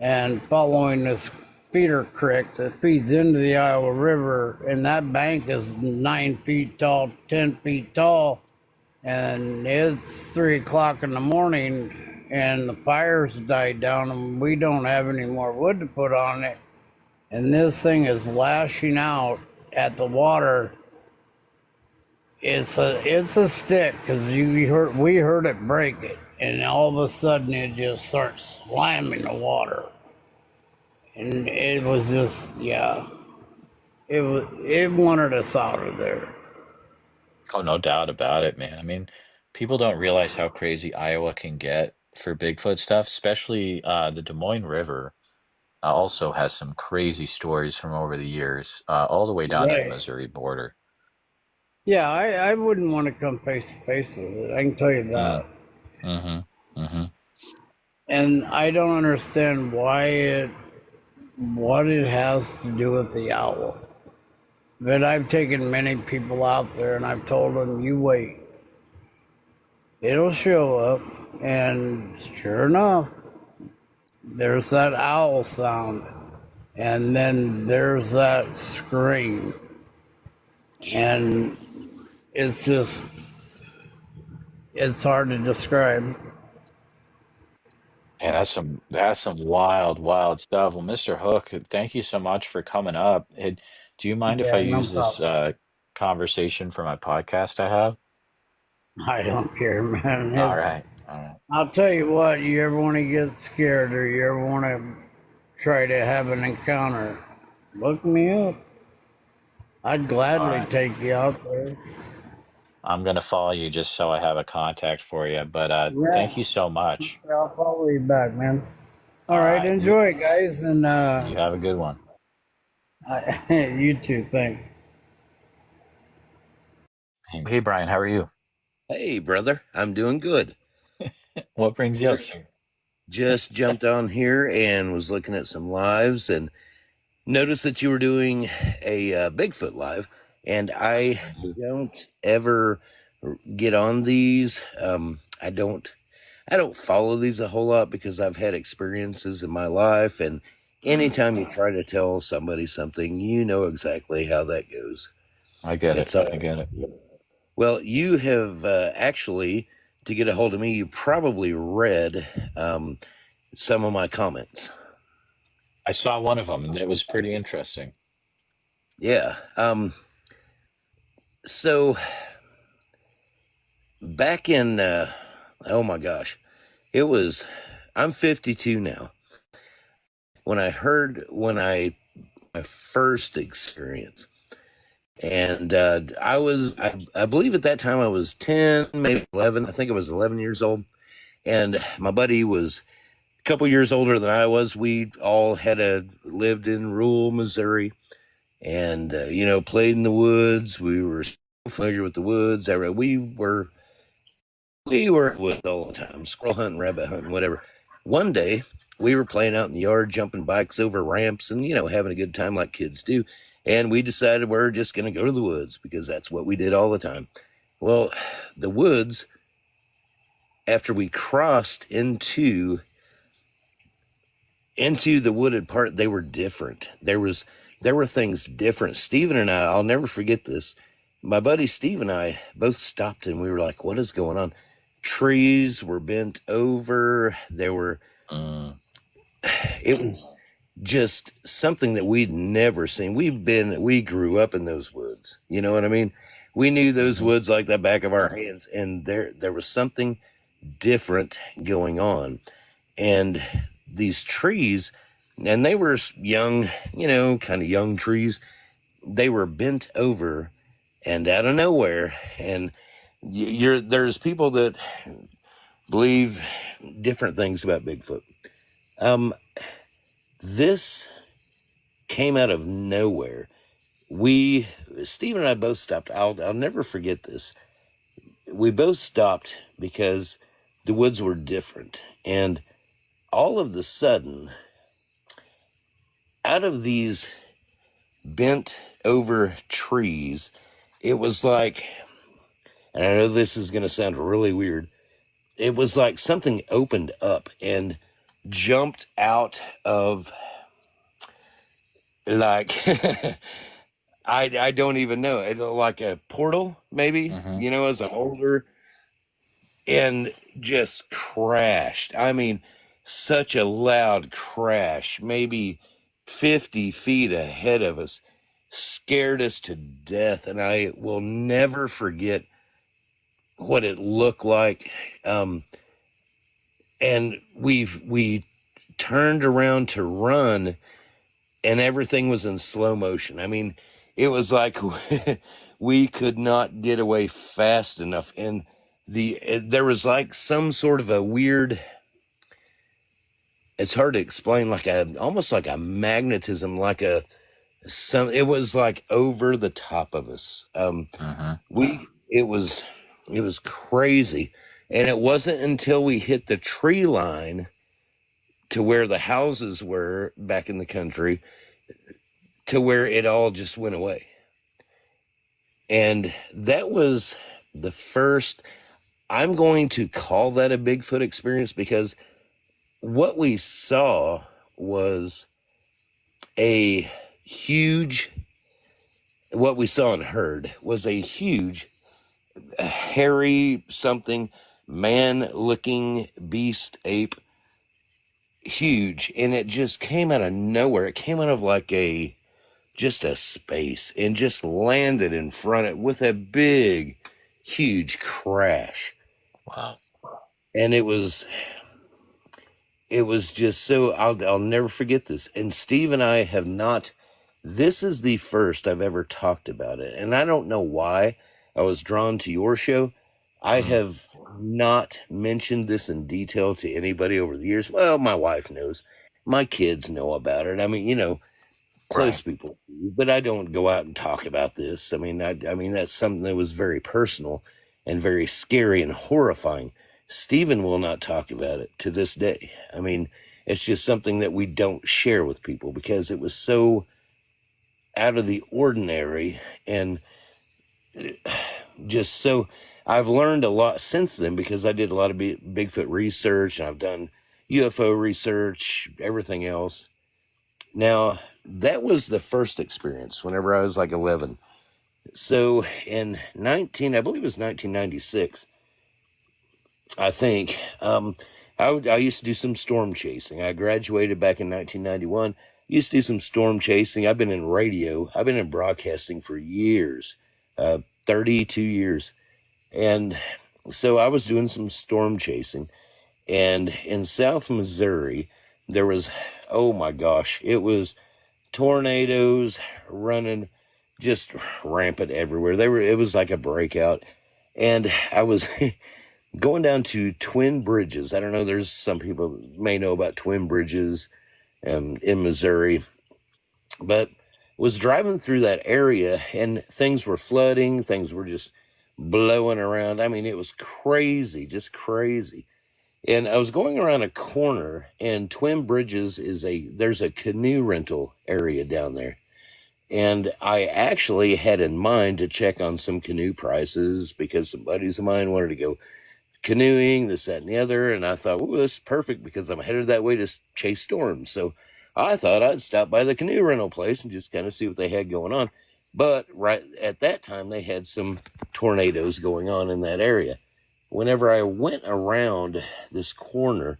and following this feeder creek that feeds into the Iowa River, and that bank is 9 feet tall, 10 feet tall, and it's 3 o'clock in the morning, and the fires died down, and we don't have any more wood to put on it, and this thing is lashing out at the water. It's a stick, because we heard it break it, and all of a sudden it just starts slamming the water. And it was just, yeah, it wanted us out of there. Oh, no doubt about it, man. I mean, people don't realize how crazy Iowa can get for Bigfoot stuff, especially the Des Moines River also has some crazy stories from over the years, all the way down to the Right. Missouri border. Yeah, I wouldn't want to come face to face with it. I can tell you that. Mm-hmm. Mm-hmm. And I don't understand what it has to do with the owl. But I've taken many people out there and I've told them, you wait. It'll show up. And sure enough, there's that owl sound. And then there's that scream. And it's just, it's hard to describe. Yeah, that's some wild, wild stuff. Well, Mr. Hook, thank you so much for coming up. Do you mind if I Yeah, no use this problem. conversation for my podcast I have? I don't care, man. All right. All right. I'll tell you what, you ever want to get scared or you ever want to try to have an encounter, look me up. I'd All gladly right. take you out there. I'm gonna follow you just so I have a contact for you. But thank Yeah, you so much. I'll follow you back, man. All All right, right. enjoy, guys, and You have a good one. you too. Thanks. Hey, Brian, how are you? Hey, brother, I'm doing good. What brings you up, Just sir? just jumped on here and was looking at some lives and noticed that you were doing a Bigfoot live, and Yes, I indeed. don't ever get on these. I don't follow these a whole lot because I've had experiences in my life, and anytime you try to tell somebody something, you know exactly how that goes. I get it. It's I get it. Well, you have actually, to get a hold of me, you probably read some of my comments. I saw one of them, and it was pretty interesting. Yeah. So back in, oh my gosh, I'm 52 now. When I my first experience, and I believe at that time I was 10, maybe 11. I think I was 11 years old, and my buddy was a couple years older than I was. We all lived in rural Missouri, and played in the woods. We were so familiar with the woods. We were with all the time, squirrel hunting, rabbit hunting, whatever. One day we were playing out in the yard, jumping bikes over ramps, and having a good time like kids do. And we decided we're just going to go to the woods because that's what we did all the time. Well, the woods, after we crossed into the wooded part, they were different. There were things different. Steven and I'll never forget this. My buddy Steve and I both stopped and we were like, what is going on? Trees were bent over. Mm, It was just something that we'd never seen. We grew up in those woods. You know what I mean? We knew those hmm woods like the back of our hands, and there was something different going on. And these trees, and they were young, kind of young trees. They were bent over and out of nowhere. And there's people that believe different things about Bigfoot. This came out of nowhere. Steve and I both stopped. I'll never forget this. We both stopped because the woods were different. And all of the sudden, out of these bent over trees, it was like, and I know this is going to sound really weird, it was like something opened up and jumped out of, like, I don't even know, it looked like a portal, maybe, hmm as an older, and just crashed. I mean, such a loud crash, maybe 50 feet ahead of us, scared us to death. And I will never forget what it looked like. Um, and we turned around to run, and everything was in slow motion. I mean, it was like we could not get away fast enough, and there was like some sort of a weird, it's hard to explain, like almost like a magnetism, like it was like over the top of us. It was crazy, and it wasn't until we hit the tree line to where the houses were back in the country to where it all just went away. And that was the first, I'm going to call that a Bigfoot experience, because what we saw was what we saw and heard was a huge, hairy something, man-looking beast ape, huge, and it just came out of nowhere. It came out of like just a space and just landed in front of it with a big, huge crash. Wow. And it was just so, I'll never forget this. And Steve and I have not, this is the first I've ever talked about it. And I don't know why I was drawn to your show. I have not mentioned this in detail to anybody over the years. Well, my wife knows. My kids know about it. I mean, close people, but I don't go out and talk about this. I mean, that's something that was very personal and very scary and horrifying. Stephen will not talk about it to this day. I mean, it's just something that we don't share with people because it was so out of the ordinary, and just so, I've learned a lot since then because I did a lot of Bigfoot research, and I've done UFO research, everything else. Now, that was the first experience whenever I was like 11. So in I believe it was 1996, I think, I used to do some storm chasing. I graduated back in 1991. Used to do some storm chasing. I've been in radio. I've been in broadcasting for years, 32 years. And so I was doing some storm chasing. And in South Missouri, there was, oh my gosh, it was tornadoes running just rampant everywhere. It was like a breakout. And I was going down to Twin Bridges. I don't know, there's some people may know about Twin Bridges in Missouri, but was driving through that area and things were flooding, things were just blowing around. I mean, it was crazy, just crazy. And I was going around a corner, and Twin Bridges there's a canoe rental area down there. And I actually had in mind to check on some canoe prices because some buddies of mine wanted to go canoeing, this, that, and the other. And I thought, well, this is perfect because I'm headed that way to chase storms. So I thought I'd stop by the canoe rental place and just kind of see what they had going on. But right at that time, they had some tornadoes going on in that area. Whenever I went around this corner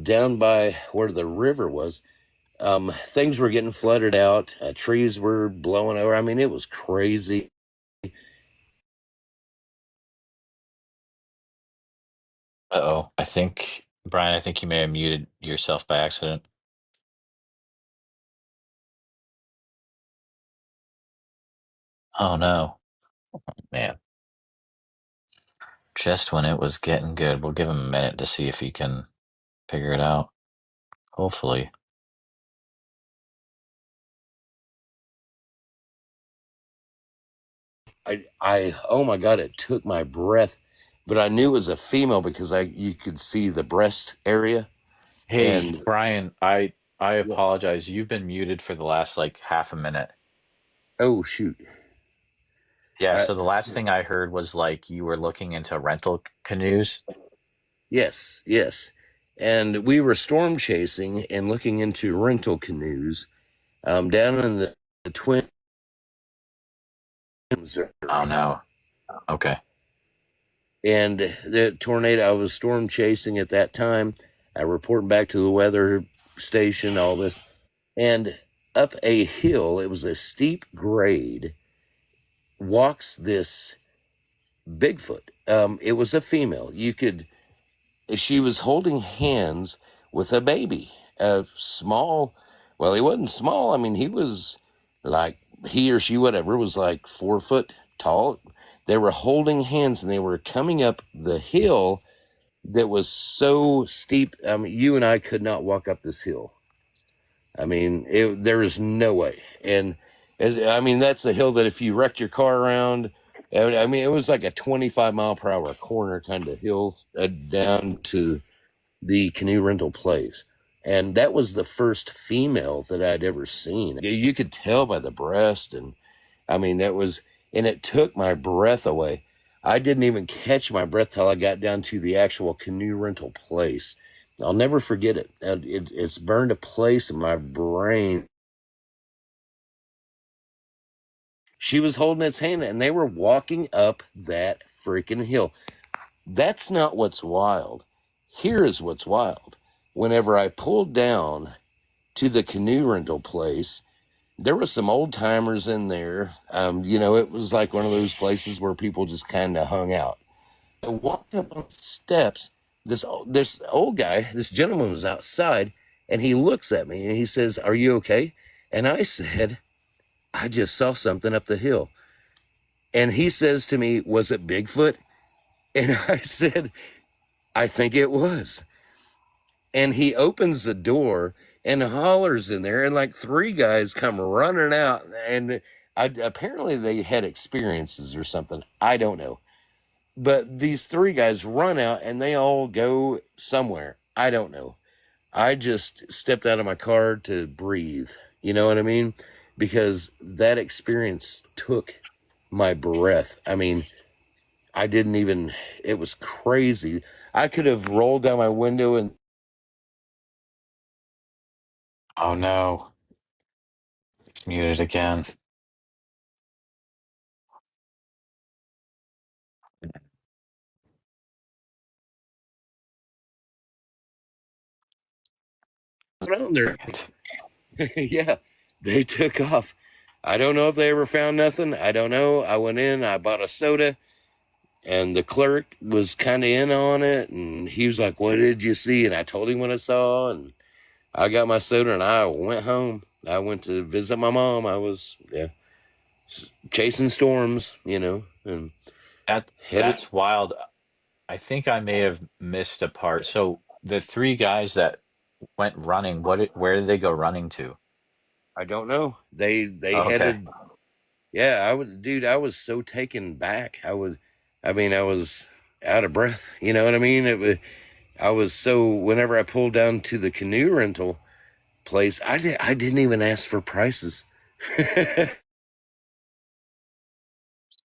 down by where the river was, things were getting flooded out. Trees were blowing over. I mean, it was crazy. Uh-oh. Brian, I think you may have muted yourself by accident. Oh, no. Man. Just when it was getting good. We'll give him a minute to see if he can figure it out. Hopefully. Oh my God, it took my breath, but I knew it was a female because you could see the breast area. Hey, And Brian, I apologize. You've been muted for the last like half a minute. oh shoot. Yeah, so the last thing I heard was like you were looking into rental canoes. Yes. And we were storm chasing and looking into rental canoes down in the Twin Missouri. Oh, no. Okay. And the tornado, I was storm chasing at that time. I reported back to the weather station, all this. And up a hill, it was a steep grade, walks this Bigfoot. It was a female. she was holding hands with a baby, a small. Well, he wasn't small. I mean, he was like, he or she, whatever, was like 4 foot tall. They were holding hands and they were coming up the hill that was so steep. I mean, you and I could not walk up this hill. I mean, there is no way. And I mean, that's a hill that if you wrecked your car around, I mean, it was like a 25-mile-per-hour corner kind of hill down to the canoe rental place. And that was the first female that I'd ever seen. You could tell by the breast. And I mean, and it took my breath away. I didn't even catch my breath till I got down to the actual canoe rental place. I'll never forget it. It's burned a place in my brain. She was holding its hand and they were walking up that freaking hill. That's not what's wild. Here is what's wild. Whenever I pulled down to the canoe rental place, there were some old timers in there. It was like one of those places where people just kind of hung out. I walked up on the steps. This old guy, this gentleman was outside, and he looks at me and he says, "Are you okay?" And I said, "I just saw something up the hill." And he says to me, "Was it Bigfoot?" And I said, "I think it was." And he opens the door and hollers in there, and like 3 guys come running out, and apparently they had experiences or something. I don't know. But these 3 guys run out, and they all go somewhere. I don't know. I just stepped out of my car to breathe. You know what I mean? Because that experience took my breath. I mean, it was crazy. I could have rolled down my window and... Oh no. It's muted again. around there. Yeah, they took off. I don't know if they ever found nothing. I don't know. I went in, I bought a soda, and the clerk was kind of in on it, and he was like, "What did you see?" And I told him what I saw, and I got my soda, and I went home. I went to visit my mom. I was chasing storms, and That's wild. I think I may have missed a part. So the 3 guys that went running, where did they go running to? I don't know. They Oh, okay. headed. Yeah, I was so taken back. I was out of breath. You know what I mean? I was so, whenever I pulled down to the canoe rental place, I didn't even ask for prices.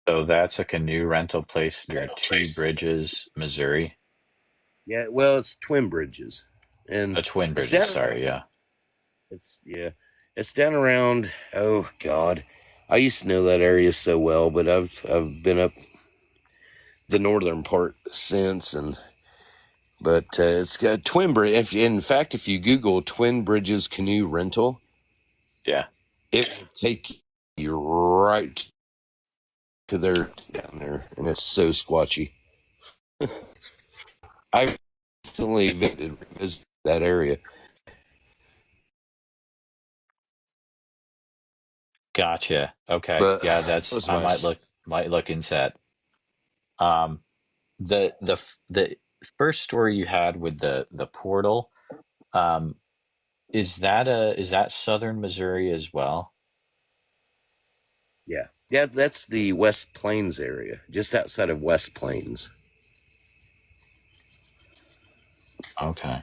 So that's a canoe rental place near Two Bridges, Missouri. Yeah, well, it's Twin Bridges, and Twin it's Bridges, down. sorry, yeah. It's down around. Oh God, I used to know that area so well, but I've been up the northern part since, but it's got Twin Bridge. In fact, if you Google Twin Bridges canoe rental, Yeah. it will take you right to their down there, and it's so squatchy. I recently visited that area. Gotcha. Okay. But Yeah, it was I nice. might look into that. Um the first story you had with the portal, um is that southern Missouri as well? Yeah, that's the West Plains area, just outside of West Plains. Okay.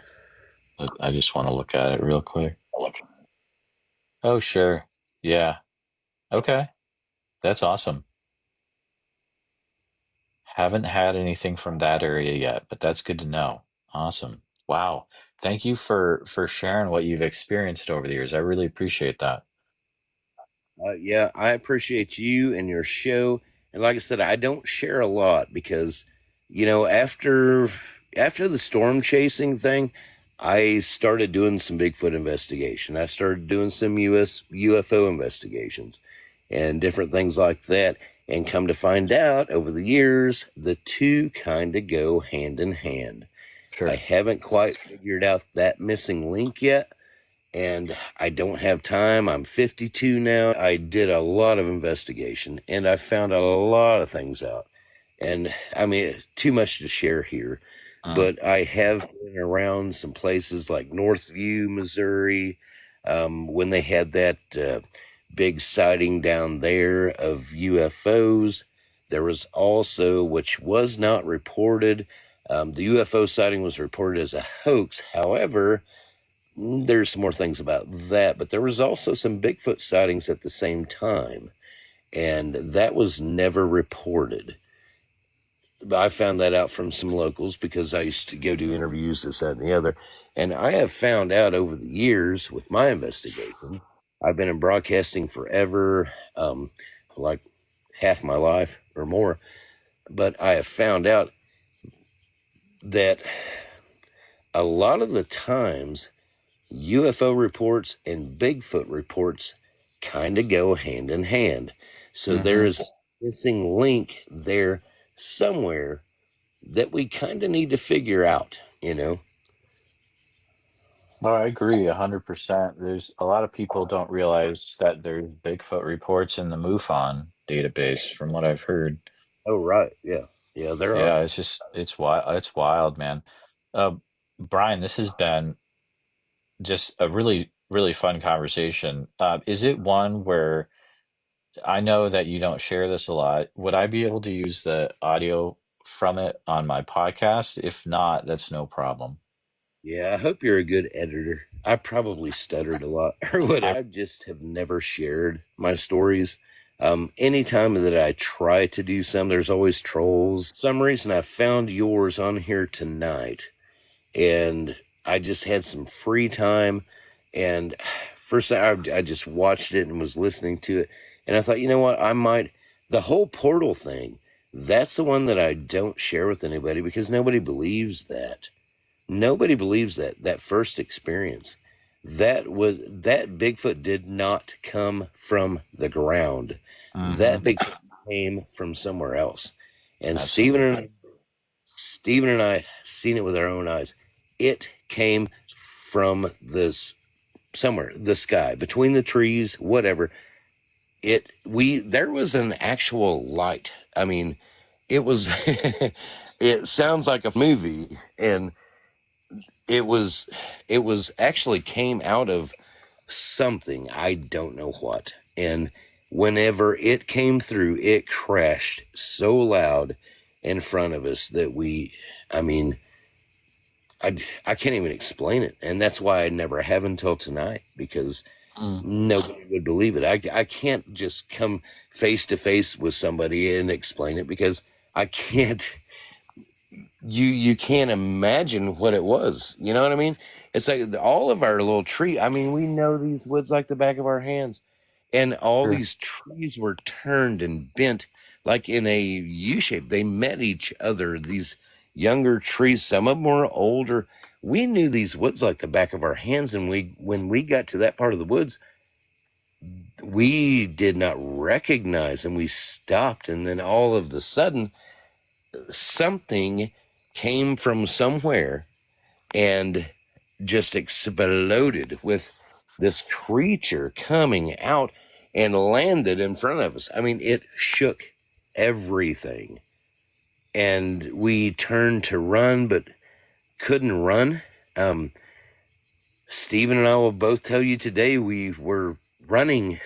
I just want to look at it real quick. Oh, sure. Yeah. Okay. That's awesome. Haven't had anything from that area yet, but that's good to know. Awesome. Wow. Thank you for sharing what you've experienced over the years. I really appreciate that. Yeah, I appreciate you and your show. And like I said, I don't share a lot because, after the storm chasing thing, I started doing some Bigfoot investigation. I started doing some UFO investigations and different things like that. And come to find out over the years, the two kind of go hand in hand. Sure. I haven't quite figured out that missing link yet, and I don't have time. I'm 52 now. I did a lot of investigation, and I found a lot of things out. And I mean, too much to share here, but I have been around some places like Northview, Missouri, when they had that big sighting down there of UFOs. There was also, which was not reported, the UFO sighting was reported as a hoax. However, there's some more things about that, but there was also some Bigfoot sightings at the same time, and that was never reported. I found that out from some locals because I used to go do interviews, this, that, and the other. And I have found out over the years with my investigation, I've been in broadcasting forever, like half my life or more. But I have found out that a lot of the times UFO reports and Bigfoot reports kind of go hand in hand. So there is a missing link there somewhere that we kind of need to figure out, you know? Well, I agree 100%. There's a lot of people don't realize that there's Bigfoot reports in the MUFON database, from what I've heard. Oh, right. Yeah. Yeah, there are. Yeah, it's wild. It's wild, man. Brian, this has been just a really, really fun conversation. Is it one where I know that you don't share this a lot? Would I be able to use the audio from it on my podcast? If not, that's no problem. Yeah, I hope you're a good editor. I probably stuttered a lot or whatever. I just have never shared my stories. Anytime that I try to do some, there's always trolls. For some reason, I found yours on here tonight, and I just had some free time. And first, I just watched it and was listening to it, and I thought, you know what, the whole portal thing, that's the one that I don't share with anybody because nobody believes that. Nobody believes that first experience. That Bigfoot did not come from the ground. That Bigfoot came from somewhere else. And Absolutely. Stephen and I seen it with our own eyes. It came from somewhere, the sky, between the trees, whatever. There was an actual light. I mean, it was it sounds like a movie, and it was actually came out of something, I don't know what. And whenever it came through, it crashed so loud in front of us that I can't even explain it. And that's why I never have until tonight, because nobody would believe it. I can't just come face to face with somebody and explain it, because I can't. You can't imagine what it was. You know what I mean? It's like all of our little tree. I mean, we know these woods like the back of our hands, and all these trees were turned and bent like in a U shape. They met each other. These younger trees, some of them were older. We knew these woods like the back of our hands, and when we got to that part of the woods, we did not recognize, and we stopped, and then all of a sudden, something came from somewhere and just exploded with this creature coming out and landed in front of us. I mean, it shook everything. And we turned to run, but couldn't run. Stephen and I will both tell you today we were running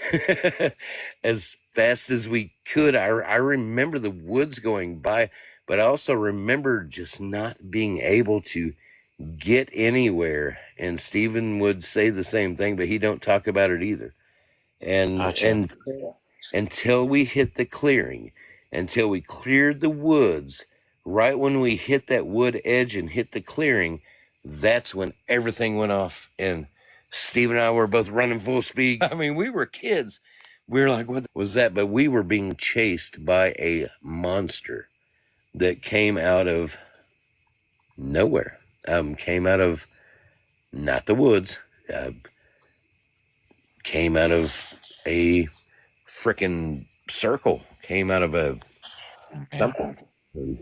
as fast as we could. I remember the woods going by, but I also remember just not being able to get anywhere. And Stephen would say the same thing, but he don't talk about it either. And until we hit the clearing, until we cleared the woods, right when we hit that wood edge and hit the clearing, that's when everything went off. And Steve and I were both running full speed. I mean, we were kids. We were like, what was that? But we were being chased by a monster that came out of nowhere. Came out of not the woods. Came out of a frickin' circle. Came out of a something.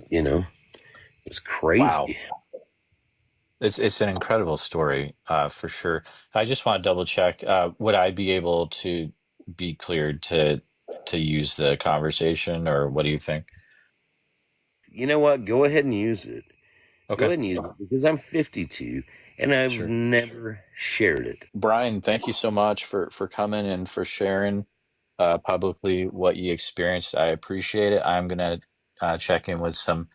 You know, it's crazy. Wow. It's an incredible story, for sure. I just want to double check. Would I be able to be cleared to use the conversation, or what do you think? You know what? Go ahead and use it. Go Okay, ahead and use it because I'm 52 and I've sure. never shared it. Brian, thank you so much for coming and for sharing publicly what you experienced. I appreciate it. I'm gonna check in with some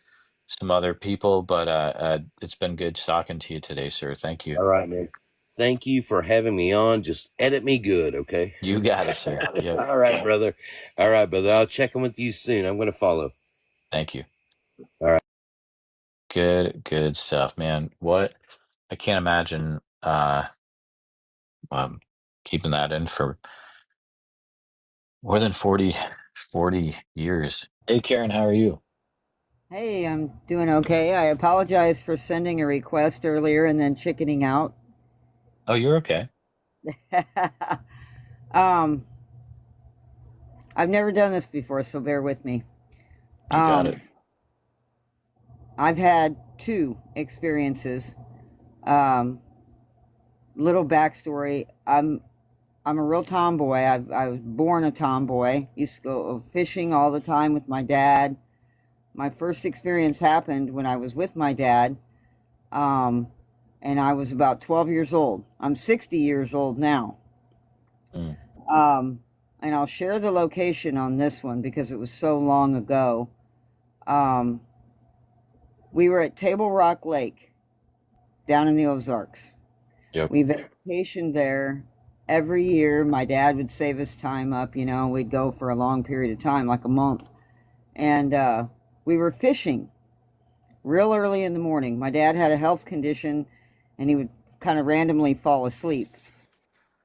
other people, but it's been good talking to you today, sir. Thank you. All right, man. Thank you for having me on. Just edit me good, okay? You got it, sir. Yep. All right, brother. All right, brother. I'll check in with you soon. I'm going to follow. Thank you. All right. Good stuff, man. What I can't imagine um keeping that in for more than 40 years. Hey Karen, how are you? Hey, I'm doing okay. I apologize for sending a request earlier and then chickening out. Oh, you're okay. um, I've never done this before, so bear with me. You got it. I've had two experiences. Um, Little backstory. I'm a real tomboy. I was born a tomboy. Used to go fishing all the time with my dad. My first experience happened when I was with my dad, and I was about 12 years old. I'm 60 years old now. Mm. And I'll share the location on this one because it was so long ago. We were at Table Rock Lake down in the Ozarks. Yep. We vacationed there every year. My dad would save us time up, you know, we'd go for a long period of time, like a month. And we were fishing real early in the morning. My dad had a health condition and he would kind of randomly fall asleep.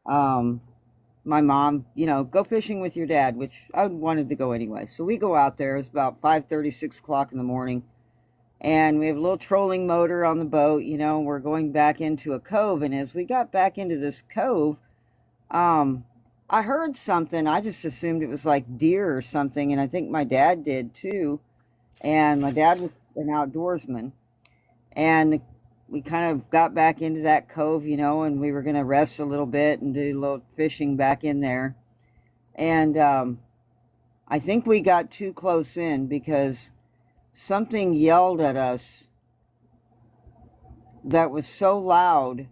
My mom, you know, go fishing with your dad, which I wanted to go anyway. So we go out there. It's about 5:30, 6 o'clock in the morning. And we have a little trolling motor on the boat, you know, we're going back into a cove. And as we got back into this cove, I heard something. I just assumed it was like deer or something. And I think my dad did too. And my dad was an outdoorsman. And we kind of got back into that cove, you know, and we were going to rest a little bit and do a little fishing back in there. And I think we got too close in because something yelled at us that was so loud.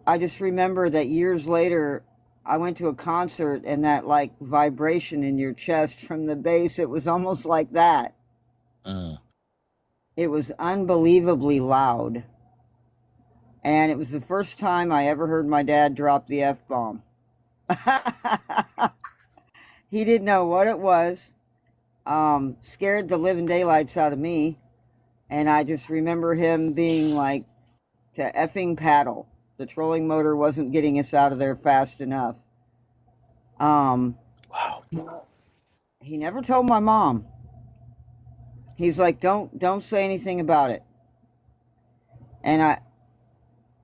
I just remember that years later, I went to a concert and that like vibration in your chest from the bass, it was almost like that. Mm. It was unbelievably loud. And it was the first time I ever heard my dad drop the F-bomb. He didn't know what it was. Scared the living daylights out of me. And I just remember him being like, to effing paddle. The trolling motor wasn't getting us out of there fast enough. Wow. He never told my mom. He's like, don't say anything about it. And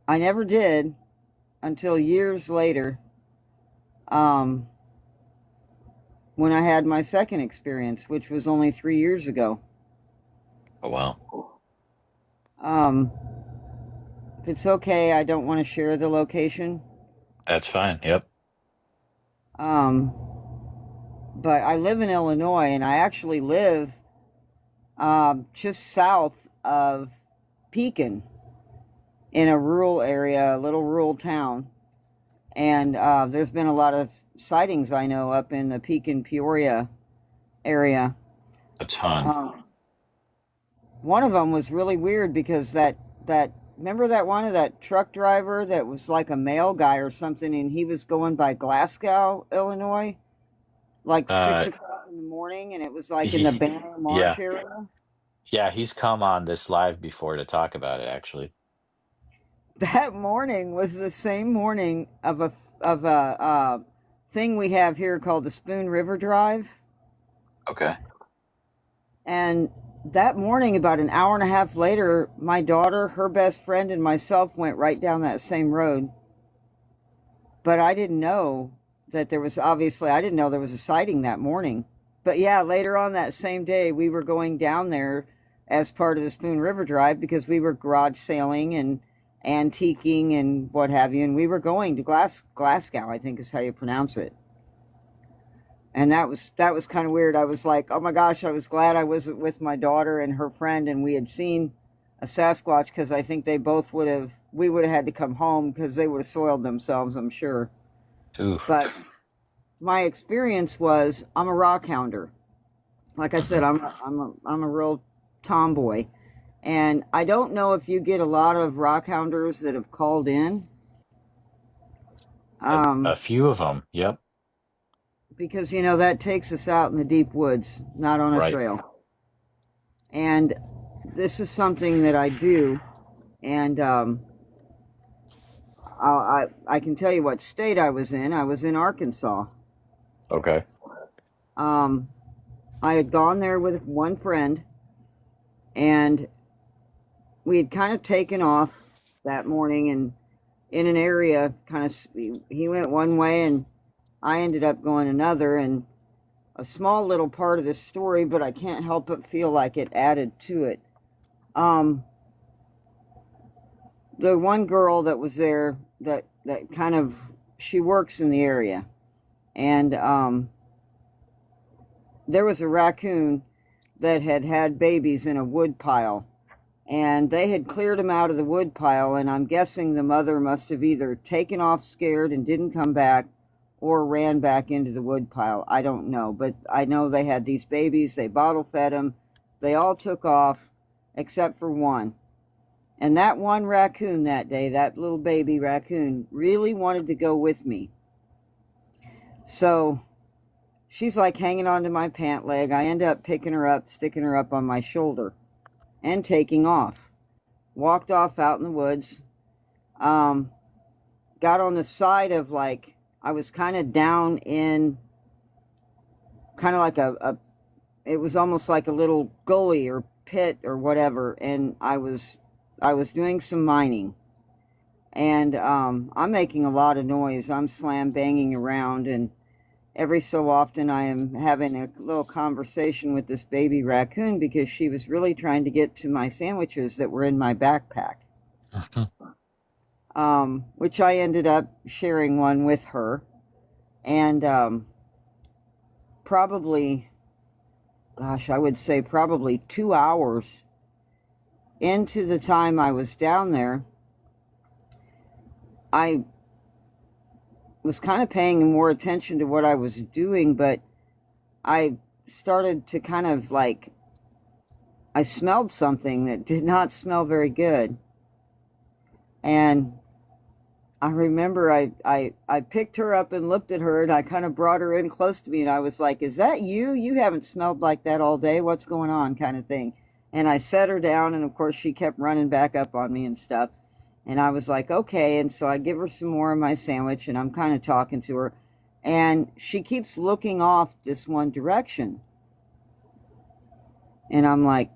I never did until years later, when I had my second experience, which was only 3 years ago. Oh, wow. If it's okay, I don't want to share the location. That's fine. Yep. But I live in Illinois, and I actually live just south of Pekin in a rural area, a little rural town. And there's been a lot of sightings, I know, up in the Pekin, Peoria area. A ton. One of them was really weird because that remember that one of that truck driver that was like a male guy or something, and he was going by Glasgow, Illinois, like 6 o'clock in the morning, and it was like in the Banner Marsh Yeah. area. Yeah, he's come on this live before to talk about it, actually. That morning was the same morning of a thing we have here called the Spoon River Drive. Okay. And that morning, about an hour and a half later, my daughter, her best friend, and myself went right down that same road. But I didn't know that there was, obviously, I didn't know there was a sighting that morning. But yeah, later on that same day, we were going down there as part of the Spoon River Drive because we were garage sailing and antiquing and what have you, and we were going to Glasgow, I think is how you pronounce it. And that was kind of weird. I was like, oh my gosh, I was glad I wasn't with my daughter and her friend and we had seen a Sasquatch, because I think we would have had to come home because they would have soiled themselves, I'm sure. Oof. But my experience was, I'm a rock hounder. Like I said, I'm a real tomboy. And I don't know if you get a lot of rock hounders that have called in. A few of them, yep. Because, that takes us out in the deep woods, not on a trail. And this is something that I do. And I can tell you what state I was in. I was in Arkansas. Okay. I had gone there with one friend, and we had kind of taken off that morning, and in an area, he went one way and I ended up going another, and a small little part of this story, but I can't help but feel like it added to it. The one girl that was there that she works in the area, and there was a raccoon that had babies in a wood pile, and they had cleared them out of the wood pile, and I'm guessing the mother must have either taken off scared and didn't come back or ran back into the wood pile. I don't know, but I know they had these babies. They bottle fed them. They all took off except for one. And that one raccoon that day, that little baby raccoon, really wanted to go with me. So she's like hanging onto my pant leg. I end up picking her up, sticking her up on my shoulder, and taking off. Walked off out in the woods. Got on the side of I was kind of down in kind of like it was almost like a little gully or pit or whatever, and I was doing some mining, and I'm making a lot of noise. I'm slam banging around, and every so often I am having a little conversation with this baby raccoon because she was really trying to get to my sandwiches that were in my backpack. Which I ended up sharing one with her, and probably, I would say probably 2 hours into the time I was down there, I was kind of paying more attention to what I was doing, but I started to kind of I smelled something that did not smell very good. And I remember I picked her up and looked at her, and I kind of brought her in close to me, and I was like, is that you? You haven't smelled like that all day. What's going on, kind of thing. And I set her down, and of course she kept running back up on me and stuff. And I was like, okay. And so I give her some more of my sandwich, and I'm kind of talking to her, and she keeps looking off this one direction. And I'm like,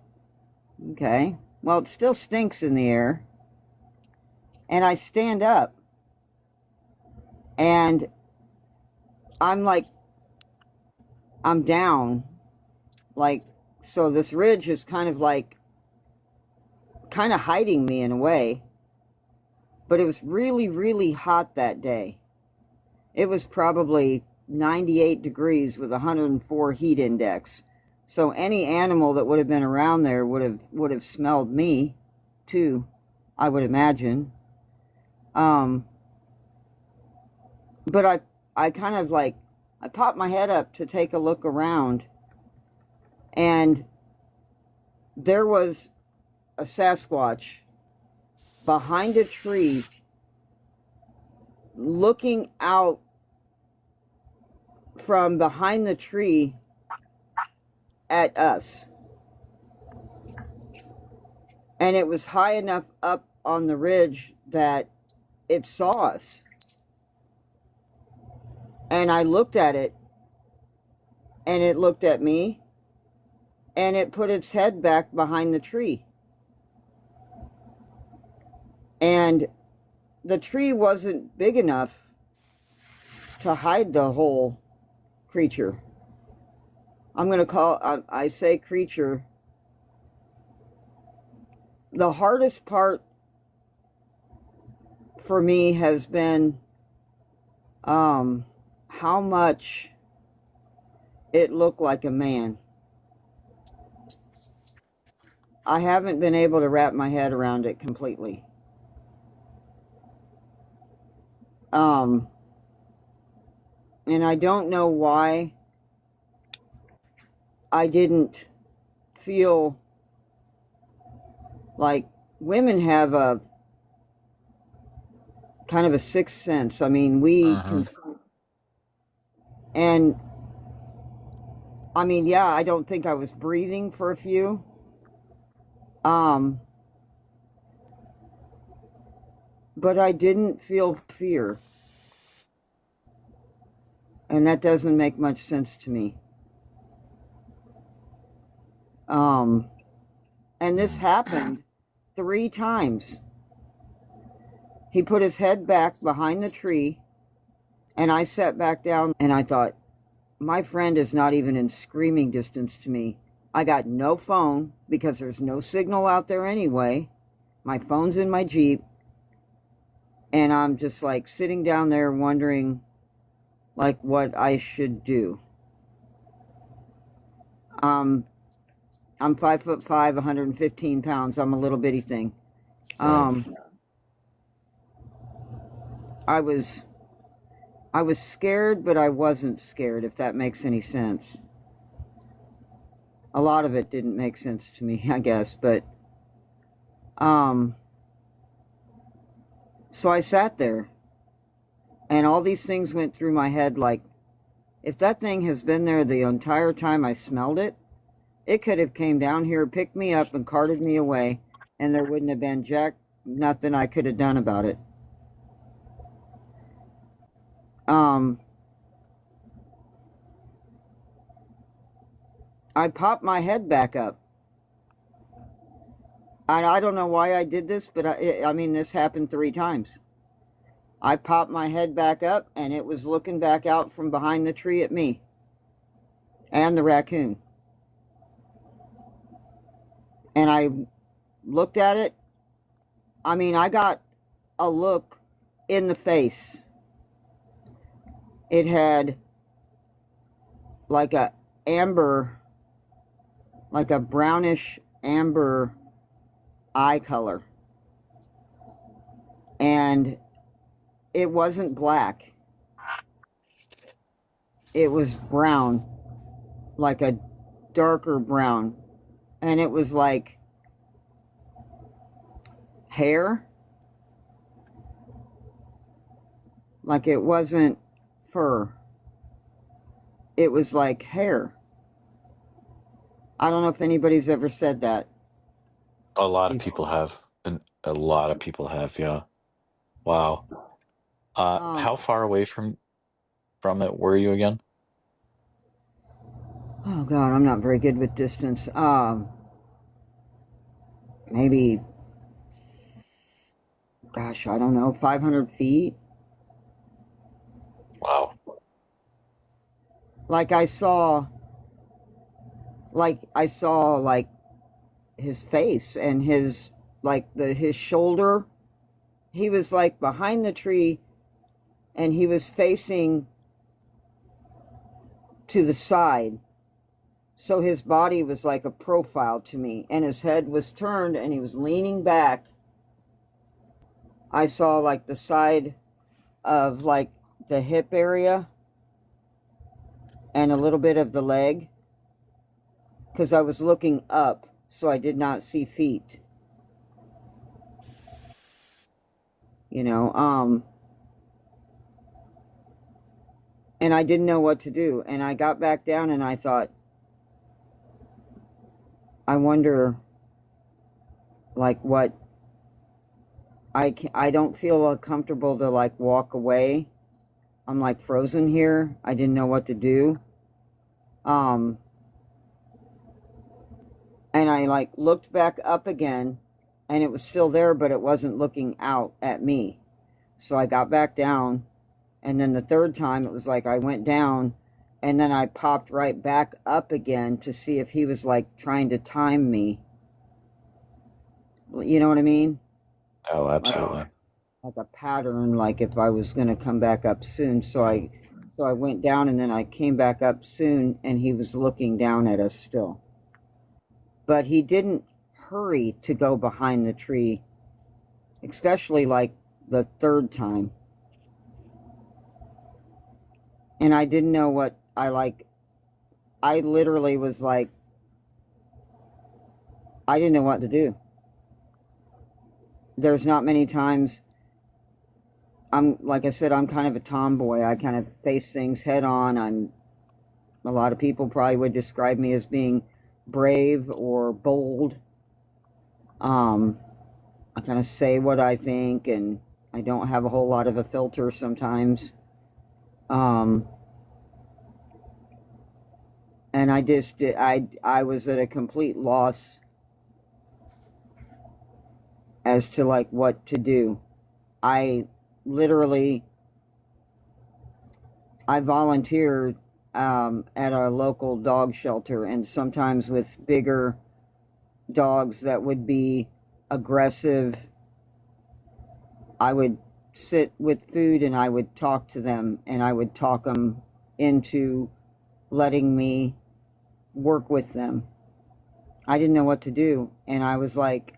okay, well, it still stinks in the air. And I stand up, and I'm down, so this ridge is kind of hiding me in a way. But it was really, really hot that day. It was probably 98 degrees with 104 heat index. So any animal that would have been around there would have smelled me too, I would imagine. But I kind of I popped my head up to take a look around, and there was a Sasquatch behind a tree looking out from behind the tree at us. And it was high enough up on the ridge that it saw us. And I looked at it, and it looked at me, and it put its head back behind the tree. And the tree wasn't big enough to hide the whole creature. I'm going to call, I say creature the hardest part for me has been how much it looked like a man. I haven't been able to wrap my head around it completely. And I don't know why I didn't feel like women have a kind of a sixth sense. I mean, we can, and I mean, yeah, I don't think I was breathing for a few. But I didn't feel fear. And that doesn't make much sense to me. And this happened 3 times. He put his head back behind the tree, and I sat back down, and I thought, my friend is not even in screaming distance to me. I got no phone because there's no signal out there anyway. My phone's in my Jeep. And I'm just like sitting down there wondering like what I should do. I'm 5'5", 115 pounds. I'm a little bitty thing. I was scared, but I wasn't scared, if that makes any sense. A lot of it didn't make sense to me, I guess, but so I sat there, and all these things went through my head, like, if that thing has been there the entire time I smelled it, it could have came down here, picked me up, and carted me away, and there wouldn't have been nothing I could have done about it. I popped my head back up. And I don't know why I did this, but I mean, this happened 3 times. I popped my head back up, and it was looking back out from behind the tree at me and the raccoon. And I looked at it. I mean, I got a look in the face. It had like a brownish amber eye color. And it wasn't black. It was brown, like a darker brown. And it was like hair. Like it wasn't fur. It was like hair. I don't know if anybody's ever said that. A lot of people have. And a lot of people have, yeah. Wow. How far away from it were you again? Oh God, I'm not very good with distance. Maybe, gosh, I don't know, 500 feet. Wow. Like I saw his face and his shoulder. He was like behind the tree, and he was facing to the side. So his body was like a profile to me, and his head was turned, and he was leaning back. I saw like the side of like the hip area and a little bit of the leg, because I was looking up, so I did not see feet. You know, and I didn't know what to do. And I got back down, and I thought, I wonder, like, what, I don't feel comfortable to, like, walk away. I'm, like, frozen here. I didn't know what to do. And I, like, looked back up again, and it was still there, but it wasn't looking out at me. So I got back down, and then the third time, it was like I went down, and then I popped right back up again to see if he was like trying to time me. You know what I mean? Oh, Like absolutely. like a pattern, like if I was going to come back up soon. So I went down and then I came back up soon and he was looking down at us still. But he didn't hurry to go behind the tree, especially like the third time. And I didn't know what I like. I literally was like, I didn't know what to do. There's not many times. Like I said, I'm kind of a tomboy. I kind of face things head on. A lot of people probably would describe me as being brave or bold. I kind of say what I think, and I don't have a whole lot of a filter sometimes. And I was at a complete loss as to like what to do. I volunteered at a local dog shelter, and sometimes with bigger dogs that would be aggressive, I would sit with food and I would talk to them, and I would talk them into letting me work with them. I didn't know what to do, and I was like,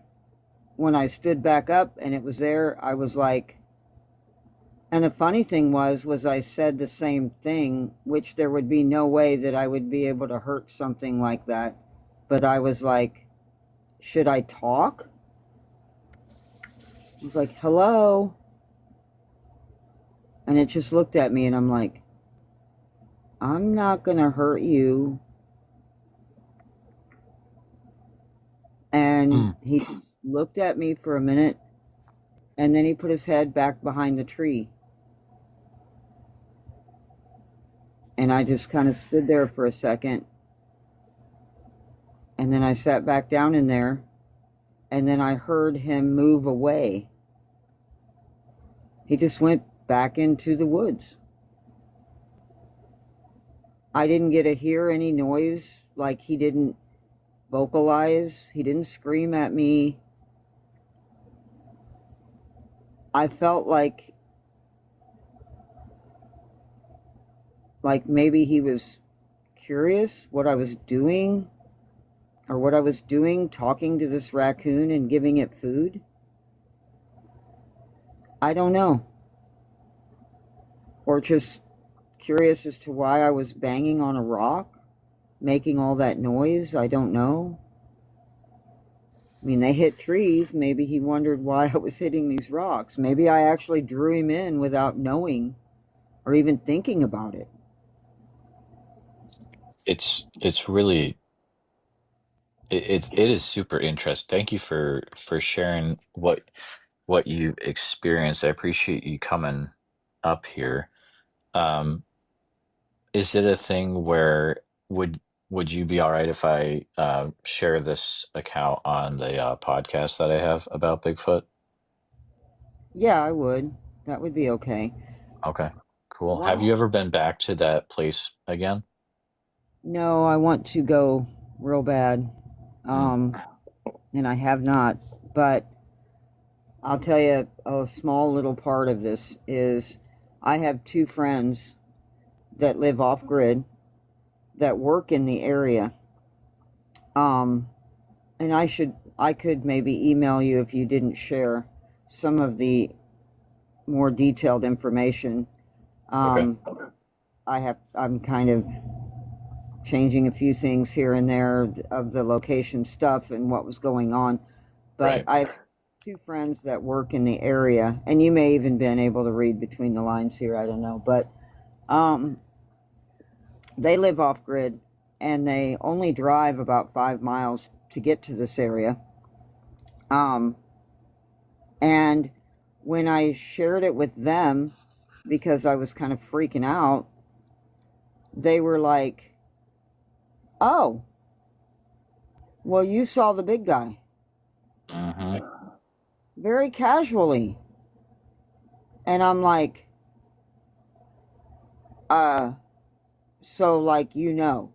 when I stood back up and it was there, I was like, and the funny thing was I said the same thing, which there would be no way that I would be able to hurt something like that. But I was like, should I talk? I was like, hello? And it just looked at me and I'm like, I'm not going to hurt you. And he just looked at me for a minute, and then he put his head back behind the tree. And I just kind of stood there for a second. And then I sat back down in there, and then I heard him move away. He just went back into the woods. I didn't get to hear any noise, like he didn't vocalize, he didn't scream at me. I felt like maybe he was curious what I was doing, or what I was doing talking to this raccoon and giving it food. I don't know. Or just curious as to why I was banging on a rock, making all that noise. I don't know. I mean, they hit trees. Maybe he wondered why I was hitting these rocks. Maybe I actually drew him in without knowing or even thinking about it. It's really it is super interesting. Thank you for sharing what you experienced. I appreciate you coming up here. Um, is it a thing where would you be all right if I share this account on the podcast that I have about Bigfoot? Yeah, I would. That would be okay. Okay, cool. Have you Wow. ever been back to that place again? No, I want to go real bad. Mm, And I have not. But I'll tell you a small little part of this is I have two friends that live off grid that work in the area. And I could maybe email you if you didn't share some of the more detailed information. okay. I'm kind of changing a few things here and there of the location stuff and what was going on. But Right. I have two friends that work in the area, and you may even been able to read between the lines here, I don't know. But they live off grid, and they only drive about 5 miles to get to this area. And when I shared it with them, because I was kind of freaking out, they were like, oh, well, you saw the big guy. Hmm. Very casually. And I'm like, so like, you know.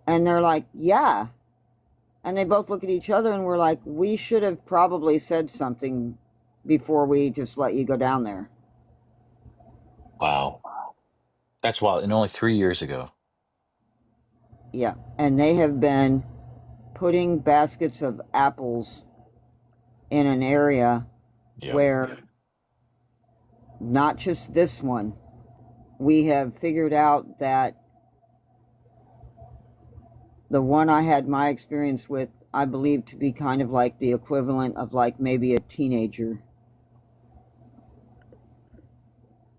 And they're like, yeah. And they both look at each other and we're like, we should have probably said something before we just let you go down there. Wow. That's wild. And only 3 years ago. Yeah. And they have been putting baskets of apples in an area where not just this one, we have figured out that the one I had my experience with, I believe to be kind of like the equivalent of like maybe a teenager.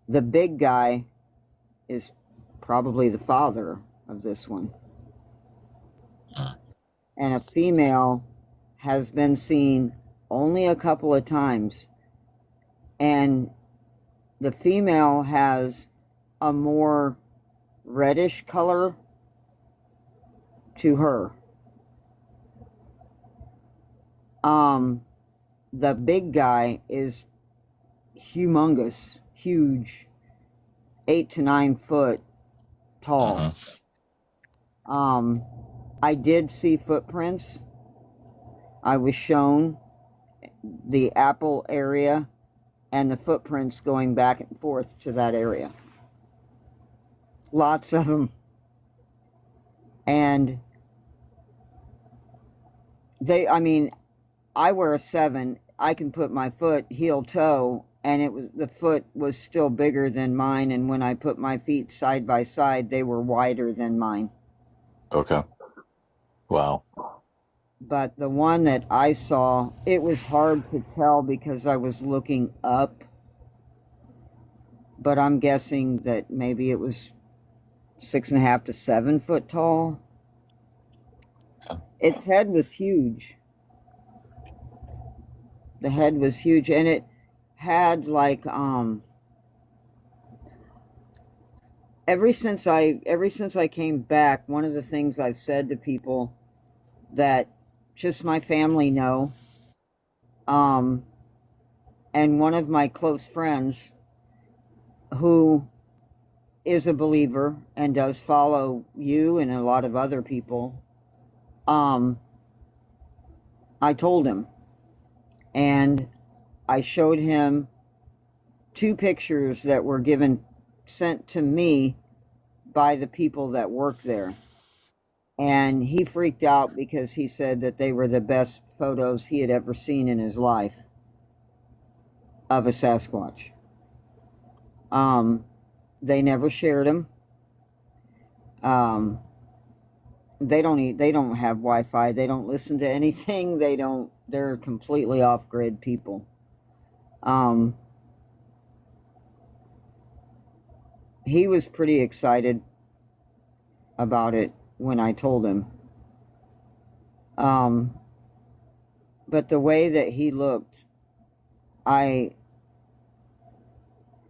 The big guy is probably the father of this one. And a female has been seen only a couple of times. And the female has a more reddish color to her. The big guy is humongous, huge, 8 to 9 foot tall. I did see footprints. I was shown the apple area and the footprints going back and forth to that area. Lots of them. And I wear a 7. I can put my foot heel toe, and the foot was still bigger than mine. And when I put my feet side by side, they were wider than mine. Okay. Wow. But the one that I saw, it was hard to tell because I was looking up. But I'm guessing that maybe it was 6.5 to 7 foot tall. Its head was huge. The head was huge, and it had like ever since I came back, one of the things I've said to people that just my family know, and one of my close friends who is a believer and does follow you and a lot of other people, I told him, and I showed him 2 pictures that were sent to me by the people that work there. And he freaked out because he said that they were the best photos he had ever seen in his life of a Sasquatch. They never shared them. They don't have Wi-Fi. They don't listen to anything. They're completely off-grid people. He was pretty excited about it when I told him. But the way that he looked,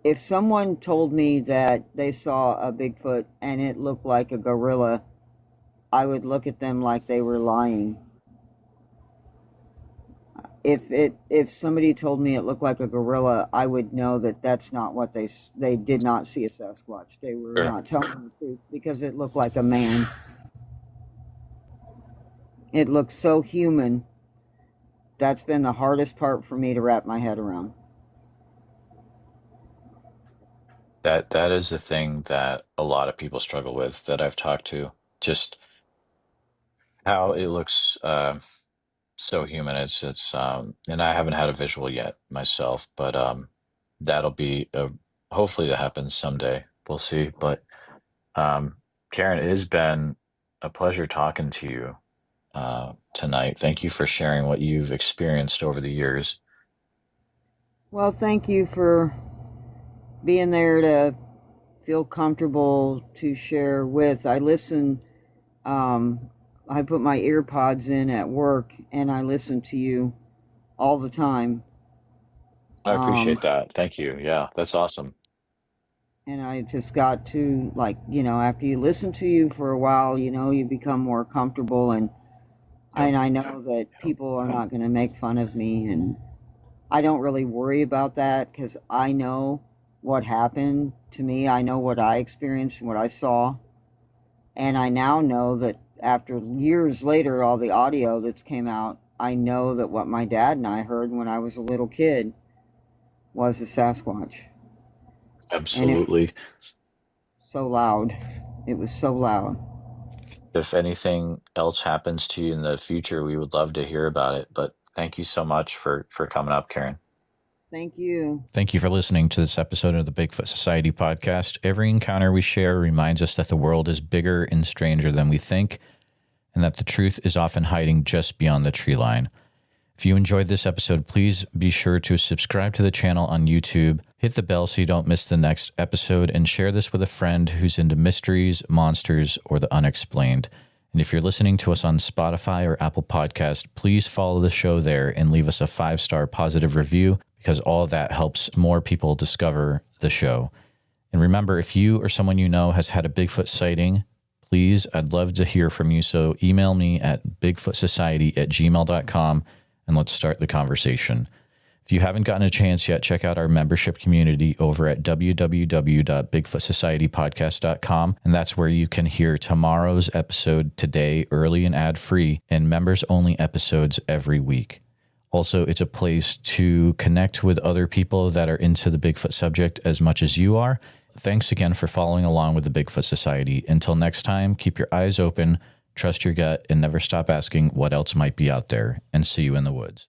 if someone told me that they saw a Bigfoot and it looked like a gorilla, I would look at them like they were lying. If somebody told me it looked like a gorilla, I would know that that's not what they did not see a Sasquatch. They were not telling the truth because it looked like a man. It looked so human. That's been the hardest part for me to wrap my head around. That is the thing that a lot of people struggle with that I've talked to. Just how it looks so human. It's and I haven't had a visual yet myself, but that'll be hopefully that happens someday. We'll see. But Karen, it has been a pleasure talking to you tonight. Thank you for sharing what you've experienced over the years. Well, thank you for being there to feel comfortable to share with. I listen, I put my ear pods in at work and I listen to you all the time. I appreciate that. Thank you. Yeah, that's awesome. And I just got to, after you listen to you for a while, you become more comfortable, and I know that people are not going to make fun of me, and I don't really worry about that because I know what happened to me. I know what I experienced and what I saw, and I now know that after years later, all the audio that's came out, I know that what my dad and I heard when I was a little kid was a Sasquatch. Absolutely. So loud. It was so loud. If anything else happens to you in the future, we would love to hear about it. But thank you so much for coming up, Karen. Thank you. Thank you for listening to this episode of the Bigfoot Society podcast. Every encounter we share reminds us that the world is bigger and stranger than we think, and that the truth is often hiding just beyond the tree line. If you enjoyed this episode, please be sure to subscribe to the channel on YouTube, hit the bell so you don't miss the next episode, and share this with a friend who's into mysteries, monsters, or the unexplained. And if you're listening to us on Spotify or Apple Podcast, please follow the show there and leave us a 5-star positive review, because all that helps more people discover the show. And remember, if you or someone you know has had a Bigfoot sighting, please, I'd love to hear from you. So email me at bigfootsociety@gmail.com and let's start the conversation. If you haven't gotten a chance yet, check out our membership community over at www.bigfootsocietypodcast.com. And that's where you can hear tomorrow's episode today, early and ad-free, and members-only episodes every week. Also, it's a place to connect with other people that are into the Bigfoot subject as much as you are. Thanks again for following along with the Bigfoot Society. Until next time, keep your eyes open, trust your gut, and never stop asking what else might be out there. And see you in the woods.